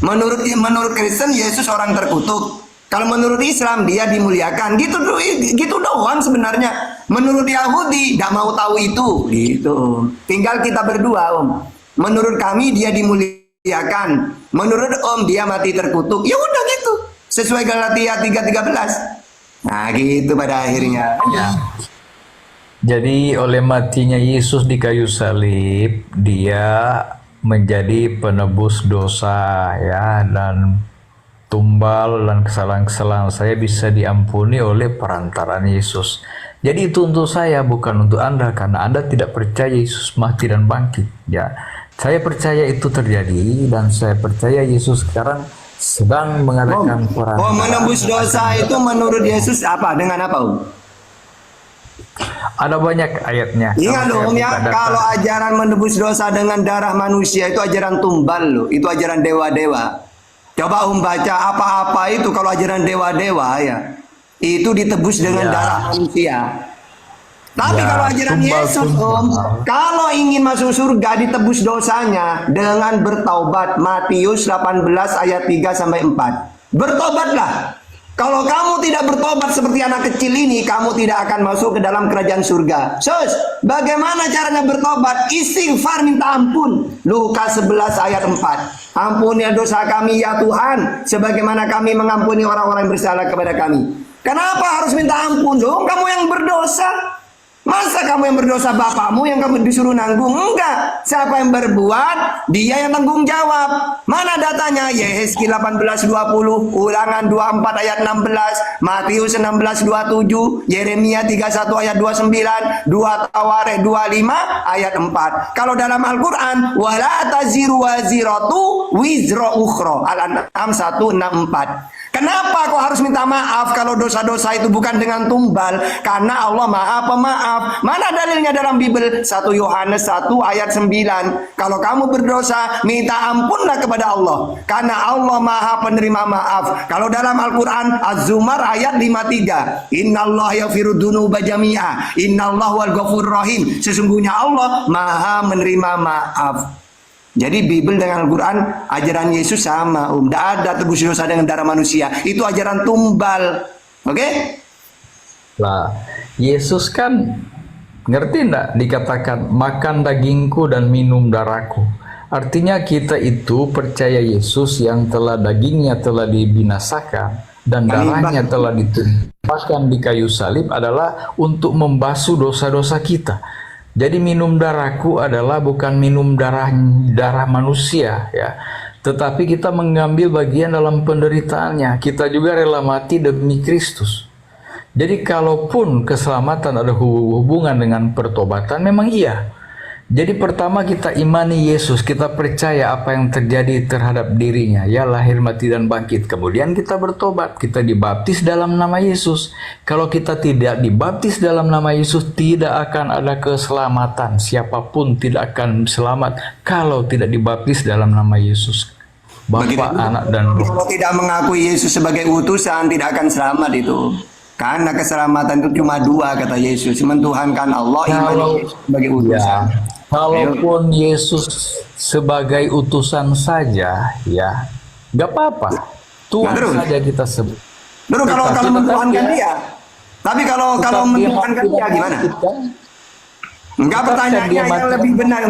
Menurut Kristen Yesus orang terkutuk. Kalau menurut Islam dia dimuliakan. Gitu doang sebenarnya. Menurut Yahudi tidak mau tahu itu gitu. Tinggal kita berdua Menurut kami dia dimuliakan. Menurut dia mati terkutuk. Ya udah gitu. Sesuai Galatia 3:13. Nah gitu pada akhirnya. Ya. Jadi oleh matinya Yesus di kayu salib, dia menjadi penebus dosa ya, dan tumbal dan kesalahan-kesalahan saya bisa diampuni oleh perantaraan Yesus. Jadi itu untuk saya, bukan untuk Anda, karena Anda tidak percaya Yesus mati dan bangkit ya. Saya percaya itu terjadi dan saya percaya Yesus sekarang sedang mengadakan peran. Oh, menembus dosa itu menurut Yesus apa? Dengan apa, Om? Ada banyak ayatnya. Ingat Kalau loh, saya Om ya, buka data. kalau ajaran menebus dosa dengan darah manusia itu ajaran tumbal loh, itu ajaran dewa-dewa. Coba Om baca apa-apa itu kalau ajaran dewa-dewa ya, itu ditebus dengan Ya. darah manusia. Tapi Ya, kalau ajaran tumbal Yesus, tumbal. Om, kalau ingin masuk surga ditebus dosanya dengan bertaubat. Matius 18 ayat 3 sampai 4. Bertobatlah. Kalau kamu tidak bertobat seperti anak kecil ini, kamu tidak akan masuk ke dalam kerajaan surga. Sus, bagaimana caranya bertobat? Istighfar, minta ampun. Lukas 11 ayat 4. Ampuni dosa kami ya Tuhan, sebagaimana kami mengampuni orang-orang yang bersalah kepada kami. Kenapa harus minta ampun dong? Kamu yang berdosa. Masa kamu yang berdosa bapakmu yang kamu disuruh nanggung? Enggak. Siapa yang berbuat, dia yang tanggung jawab. Mana datanya? Yehezkiel 18:20, Ulangan 24 ayat 16, Matius 16:27, Yeremia 31 ayat 29, 2 Tawarikh 25 ayat 4. Kalau dalam Al-Qur'an, wala taziru waziratu wizra ukhra. Al-An'am 164. Kenapa kau harus minta maaf kalau dosa-dosa itu bukan dengan tumbal? Karena Allah Maha Pemaaf. Mana dalilnya dalam Bible? 1 Yohanes 1 ayat 9. Kalau kamu berdosa, minta ampunlah kepada Allah. Karena Allah Maha Penerima Maaf. Kalau dalam Al-Quran, Az-Zumar ayat 53. Innallaha yaghfiru dzunuba jami'a. Innallaha wal ghafurur rahim. Sesungguhnya Allah Maha menerima maaf. Jadi Bible dengan Al-Quran, ajaran Yesus sama, Tidak ada tebus dosa dengan darah manusia. Itu ajaran tumbal. Oke? Lah, Yesus kan ngerti enggak dikatakan makan dagingku dan minum darahku. Artinya kita itu percaya Yesus yang telah dagingnya telah dibinasakan dan darahnya telah ditumpahkan di kayu salib adalah untuk membasuh dosa-dosa kita. Jadi minum darahku adalah bukan minum darah manusia ya, tetapi kita mengambil bagian dalam penderitaannya. Kita juga rela mati demi Kristus. Jadi kalaupun keselamatan ada hubungan dengan pertobatan, memang iya. Jadi pertama kita imani Yesus, kita percaya apa yang terjadi terhadap dirinya, ya lahir, mati, dan bangkit. Kemudian kita bertobat, kita dibaptis dalam nama Yesus. Kalau kita tidak dibaptis dalam nama Yesus, tidak akan ada keselamatan. Siapapun tidak akan selamat kalau tidak dibaptis dalam nama Yesus. Bapa, Anak, dan Roh. Kalau tidak mengakui Yesus sebagai utusan, tidak akan selamat itu. Karena keselamatan itu cuma dua, kata Yesus. Mentuhankan Allah, iman Yesus sebagai utusan. Ya, kalaupun Yesus sebagai utusan saja, ya nggak apa-apa. Tuhan saja kita sebut. Terus kalau mentuhankan dia, tapi kalau mentuhankan dia gimana? Enggak, pertanyaannya yang lebih benar,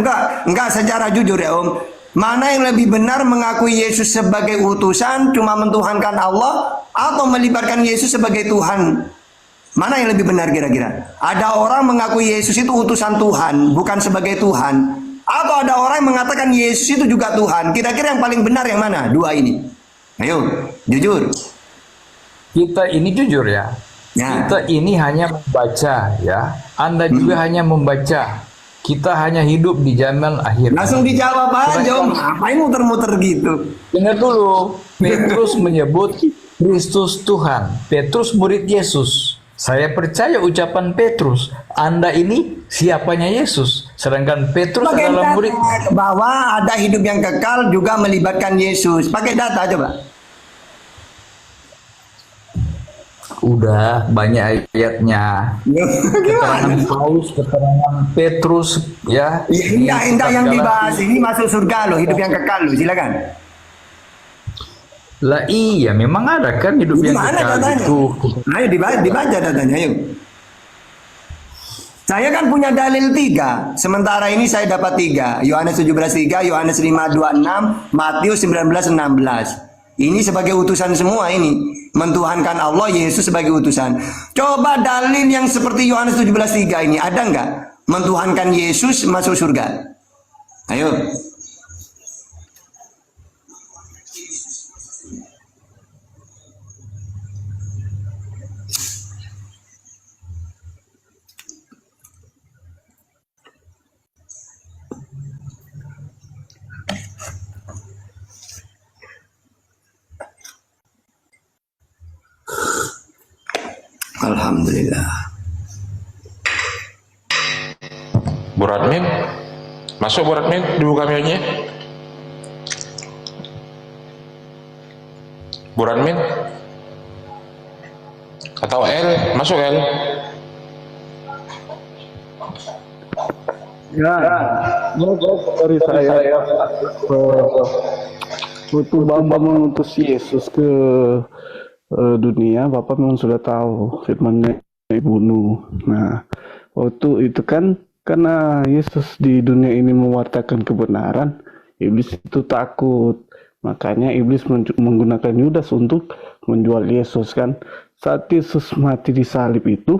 enggak secara jujur ya Om. Mana yang lebih benar, mengakui Yesus sebagai utusan cuma mentuhankan Allah atau melibatkan Yesus sebagai Tuhan? Mana yang lebih benar kira-kira? Ada orang mengakui Yesus itu utusan Tuhan, bukan sebagai Tuhan. Atau ada orang yang mengatakan Yesus itu juga Tuhan. Kira-kira yang paling benar yang mana? Dua ini. Ayo, jujur. Kita ini jujur ya. Kita ini hanya membaca ya. Anda juga hanya membaca. Kita hanya hidup di zaman akhir. Langsung dijawab aja, Om. Ngapain muter-muter gitu? Dengar dulu. Petrus menyebut Kristus Tuhan. Petrus murid Yesus. Saya percaya ucapan Petrus. Anda ini siapanya Yesus. Sedangkan Petrus adalah murid. Bahwa ada hidup yang kekal juga melibatkan Yesus. Pakai data coba. Udah banyak ayatnya. Keterangan Paulus, keterangan Petrus, ya. Indah yang dibahas ini masuk surga loh, hidup yang kekal loh. Silakan. Lah iya, memang ada kan hidup yang kekal itu. Ayo dibaca datanya, ayo. Saya kan punya dalil 3. Sementara ini saya dapat 3. Yohanes 17:3, Yohanes 5:26, Matius 19:16. Ini sebagai utusan semua ini. Mentuhankan Allah, Yesus sebagai utusan. Coba dalil yang seperti Yohanes 17:3 ini ada nggak? Mentuhankan Yesus masuk surga. Ayo. Alhamdulillah. Bu Radmin, masuk Bu Radmin, dibuka mic-nya. Bu Radmin, atau L, masuk L. Ya, dari saya waktu Bapak mengutus Yesus ke dunia, Bapak memang sudah tahu firman-Nya dibunuh. Nah, waktu itu kan karena Yesus di dunia ini mewartakan kebenaran, iblis itu takut. Makanya iblis menggunakan Yudas untuk menjual Yesus kan. Saat Yesus mati di salib itu,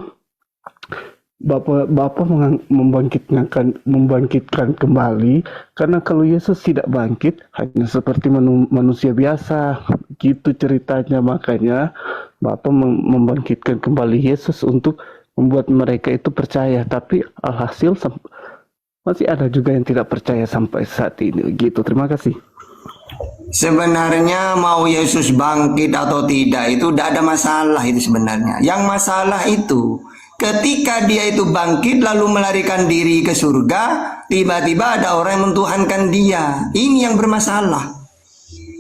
Bapak membangkitkan kembali, karena kalau Yesus tidak bangkit hanya seperti manusia biasa, gitu ceritanya. Makanya Bapak membangkitkan kembali Yesus untuk membuat mereka itu percaya, tapi alhasil masih ada juga yang tidak percaya sampai saat ini. Gitu. Terima kasih. Sebenarnya mau Yesus bangkit atau tidak itu tidak ada masalah itu sebenarnya. Yang masalah itu ketika dia itu bangkit lalu melarikan diri ke surga, tiba-tiba ada orang yang mentuhankan dia. Ini yang bermasalah.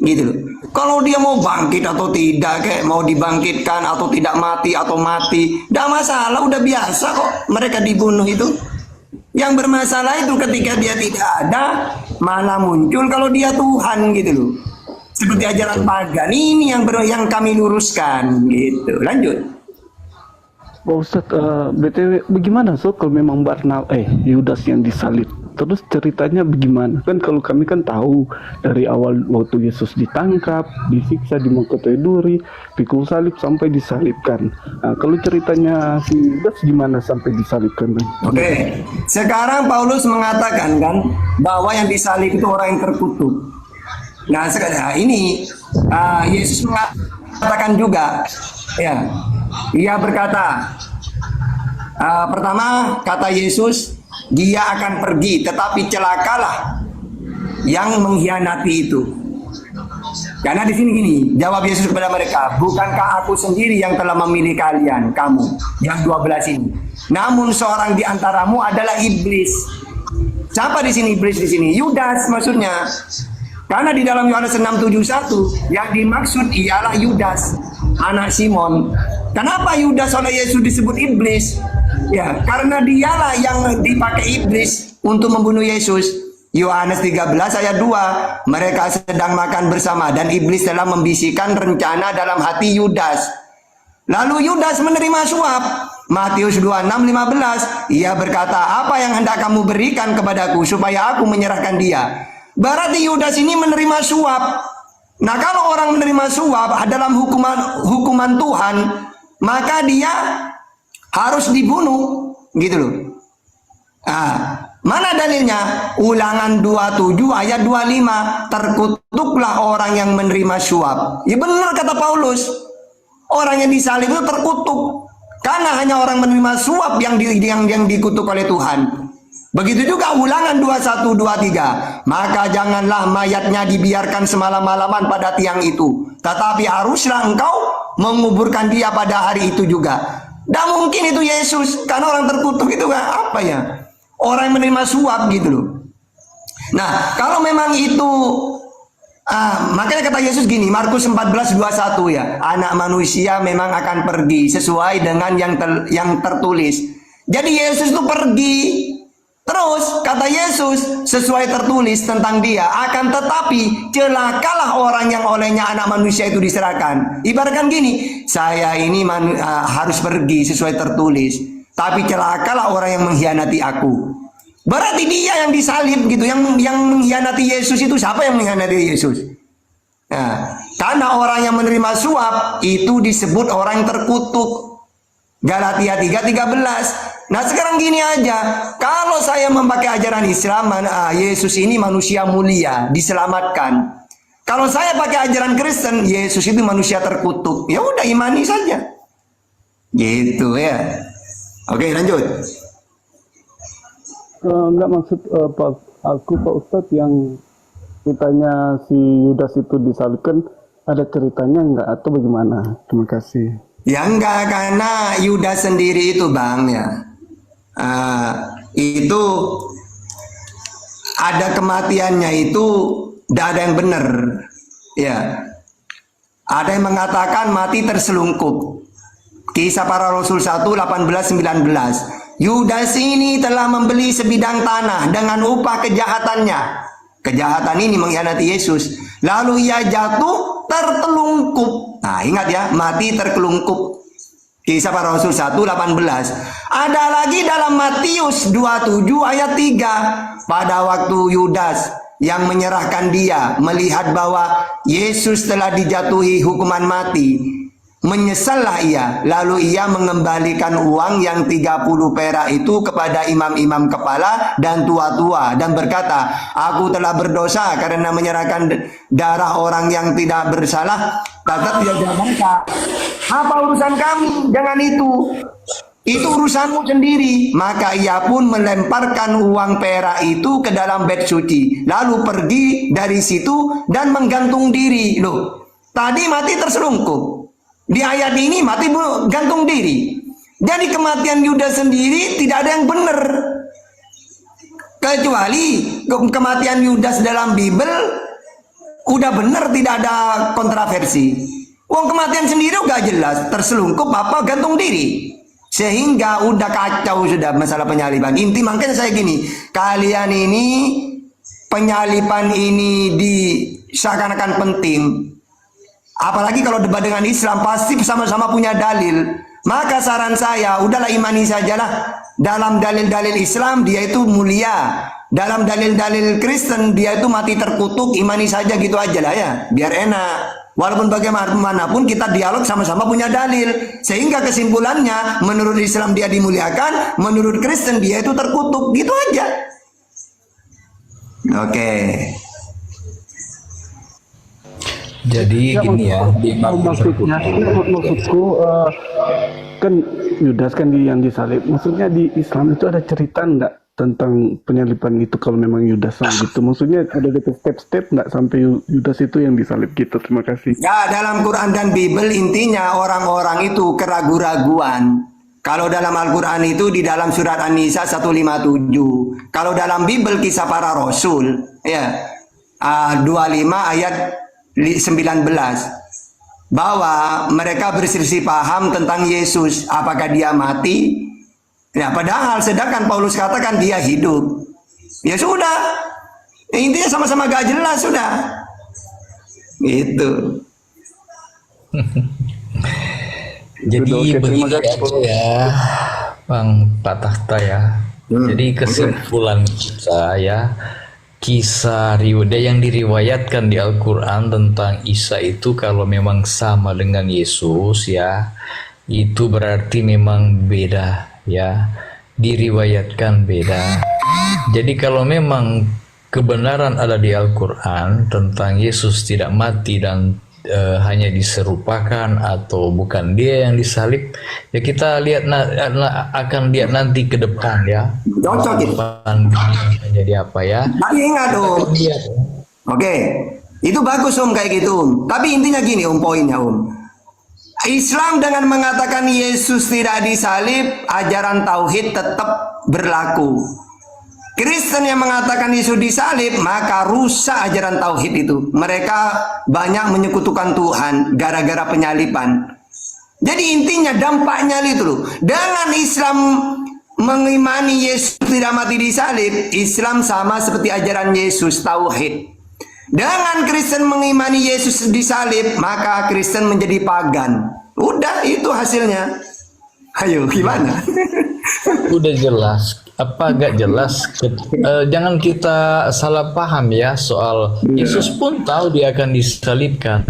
Gitu loh. Kalau dia mau bangkit atau tidak, kayak mau dibangkitkan atau tidak mati atau mati, tidak masalah, udah biasa kok mereka dibunuh itu. Yang bermasalah itu ketika dia tidak ada, malah muncul kalau dia Tuhan gitu loh. Seperti ajaran pagan ini yang kami luruskan gitu. Lanjut. Pak Ustadz, BTW bagaimana kalau memang Yudas yang disalib? Terus ceritanya bagaimana? Kan kalau kami kan tahu dari awal waktu Yesus ditangkap, disiksa, dimangkutai duri, pikul salib sampai disalibkan. Nah, kalau ceritanya si Yudas gimana sampai disalibkan? Oke, sekarang Paulus mengatakan kan bahwa yang disalib itu orang yang terkutuk. Nah, sekarang ini Yesus mengatakan juga, ya, ia berkata, pertama kata Yesus, dia akan pergi, tetapi celakalah yang mengkhianati itu. Karena di sini gini, jawab Yesus kepada mereka, bukankah aku sendiri yang telah memilih kalian, kamu, yang 12 ini? Namun seorang di antaramu adalah iblis. Siapa di sini iblis di sini? Yudas maksudnya. Karena di dalam Yohanes 6:71 yang dimaksud ialah Yudas, anak Simon. Kenapa Yudas oleh Yesus disebut iblis? Ya, karena dialah yang dipakai iblis untuk membunuh Yesus. Yohanes 13 ayat 2, mereka sedang makan bersama dan iblis telah membisikkan rencana dalam hati Yudas. Lalu Yudas menerima suap. Matius 26:15, ia berkata, apa yang hendak kamu berikan kepadaku supaya aku menyerahkan dia? Berarti Yudas ini menerima suap. Nah, kalau orang menerima suap dalam hukuman Tuhan, maka dia harus dibunuh, gitu loh. Nah, mana dalilnya? Ulangan 27 ayat 25, terkutuklah orang yang menerima suap. Ya benar kata Paulus, orang yang disalib itu terkutuk, karena hanya orang menerima suap yang dikutuk oleh Tuhan. Begitu juga Ulangan 21-23, maka janganlah mayatnya dibiarkan semalam-malaman pada tiang itu, tetapi haruslah engkau menguburkan dia pada hari itu juga. Tidak mungkin itu Yesus, karena orang terkutuk itu apa ya? Orang yang menerima suap gitu loh. Nah, kalau memang itu makanya kata Yesus gini, Markus 14:21 ya, anak manusia memang akan pergi sesuai dengan yang tertulis. Jadi Yesus itu pergi. Terus kata Yesus sesuai tertulis tentang dia, akan tetapi celakalah orang yang olehnya anak manusia itu diserahkan. Ibaratkan gini, saya ini harus pergi sesuai tertulis, tapi celakalah orang yang mengkhianati aku. Berarti dia yang disalib gitu, yang mengkhianati Yesus itu siapa yang mengkhianati Yesus? Nah, karena orang yang menerima suap itu disebut orang yang terkutuk. Galatia 3:13. Nah sekarang gini aja, kalau saya memakai ajaran Islam, Yesus ini manusia mulia, diselamatkan. Kalau saya pakai ajaran Kristen, Yesus itu manusia terkutuk. Ya udah imani saja. Gitu ya. Oke, lanjut. Enggak maksud Pak Ustadz yang ceritanya si Yudas itu disalibkan, ada ceritanya enggak atau bagaimana? Terima kasih. Ya enggak, karena Yudas sendiri itu Bang ya, itu ada kematiannya itu tidak ada yang benar ya. Ada yang mengatakan mati terselungkup. Kisah Para Rasul 1, 18-19. Yudas ini telah membeli sebidang tanah dengan upah kejahatannya. Kejahatan ini mengkhianati Yesus. Lalu ia jatuh tertelungkup. Nah ingat ya, mati terkelungkup. Kisah Para Rasul 1, 18. Ada lagi dalam Matius 27 ayat 3. Pada waktu Yudas yang menyerahkan dia melihat bahwa Yesus telah dijatuhi hukuman mati, menyesallah ia, lalu ia mengembalikan uang yang 30 perak itu kepada imam-imam kepala dan tua-tua dan berkata, aku telah berdosa karena menyerahkan darah orang yang tidak bersalah. Kata dia, apa urusan kami dengan itu? Itu urusanmu sendiri. Maka ia pun melemparkan uang perak itu ke dalam bait suci, lalu pergi dari situ dan menggantung diri. Loh, tadi mati terselungkup, di ayat ini mati gantung diri. Jadi kematian Yudas sendiri tidak ada yang benar, kecuali kematian Yudas dalam Bible udah benar, tidak ada kontroversi. Uang kematian sendiri udah jelas, terselungkup apa gantung diri. Sehingga udah kacau sudah masalah penyaliban. Inti makanya saya gini, kalian ini penyaliban ini seakan-akan penting. Apalagi kalau debat dengan Islam pasti sama-sama punya dalil. Maka saran saya, udahlah imani sajalah. Dalam dalil-dalil Islam dia itu mulia. Dalam dalil-dalil Kristen dia itu mati terkutuk, imani saja gitu aja lah ya, biar enak. Walaupun bagaimanapun kita dialog sama-sama punya dalil. Sehingga kesimpulannya menurut Islam dia dimuliakan, menurut Kristen dia itu terkutuk, gitu aja. Oke. Jadi gini ya, maksudku kan Yudas kan yang disalib. Maksudnya di Islam itu ada cerita enggak tentang penyaliban itu kalau memang Yudas gitu? Maksudnya ada step-step enggak sampai Yudas itu yang disalib gitu? Terima kasih. Ya, dalam Quran dan Bible intinya orang-orang itu keraguan-raguan. Kalau dalam Al-Quran itu di dalam surat An-Nisa 157. Kalau dalam Bible Kisah Para Rasul ya 25 ayat 19, bahwa mereka berselisih paham tentang Yesus, apakah dia mati. Ya, padahal sedangkan Paulus katakan dia hidup. Ya sudah, intinya sama-sama gak jelas sudah. Gitu. Jadi begini aja ya, Bang Pak Tahta ya. Jadi kesimpulan kita ya, kisah yang diriwayatkan di Al-Quran tentang Isa itu kalau memang sama dengan Yesus ya, itu berarti memang beda ya, diriwayatkan beda. Jadi kalau memang kebenaran ada di Al-Quran tentang Yesus tidak mati dan hanya diserupakan atau bukan dia yang disalib, ya kita lihat akan lihat nanti ke depan ya. Cocok depan jadi apa ya? Tapi ingat Om. Oke, itu bagus Om kayak gitu Om. Tapi intinya gini Om, poinnya Om. Islam dengan mengatakan Yesus tidak disalib, ajaran tauhid tetap berlaku. Kristen yang mengatakan Yesus disalib, maka rusak ajaran tauhid itu. Mereka banyak menyekutukan Tuhan gara-gara penyaliban. Jadi intinya dampaknya itu loh. Dengan Islam mengimani Yesus tidak mati disalib, Islam sama seperti ajaran Yesus tauhid. Dengan Kristen mengimani Yesus disalib, maka Kristen menjadi pagan. Udah, itu hasilnya. Ayo, gimana? Udah jelas. Apa agak jelas? Jangan kita salah paham ya soal Yesus pun tahu dia akan disalibkan.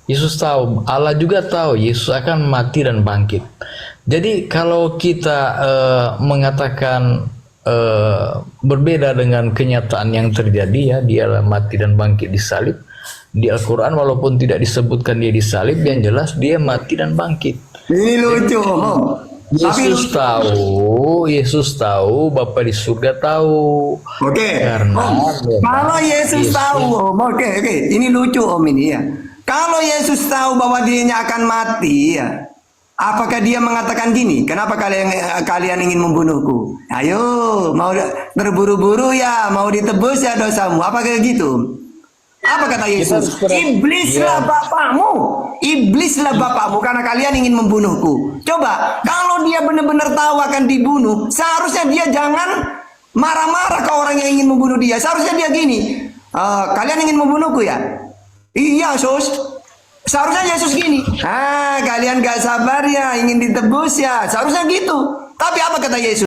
Yesus tahu, Allah juga tahu Yesus akan mati dan bangkit. Jadi kalau kita mengatakan berbeda dengan kenyataan yang terjadi ya, dia mati dan bangkit disalib di Al-Quran, walaupun tidak disebutkan dia disalib, yang jelas dia mati dan bangkit. Ini lucu. Yesus tahu, Bapa di surga tahu. Oke. Karena kalau Yesus tahu, oke, ini lucu Om ini ya. Kalau Yesus tahu bahwa dirinya akan mati ya, Apakah dia mengatakan gini? Kenapa kalian ingin membunuhku? Ayo, mau terburu-buru ya, mau ditebus ya dosamu. Apakah gitu? Apa kata Yesus? Iblislah bapakmu. Iblislah bapakmu karena kalian ingin membunuhku. Coba, kalau dia benar-benar tahu akan dibunuh, seharusnya dia jangan marah-marah ke orang yang ingin membunuh dia. Seharusnya dia gini, kalian ingin membunuhku ya? Iya, Sus. Seharusnya Yesus gini, kalian gak sabar ya, ingin ditebus ya. Seharusnya gitu. Tapi apa kata Yesus?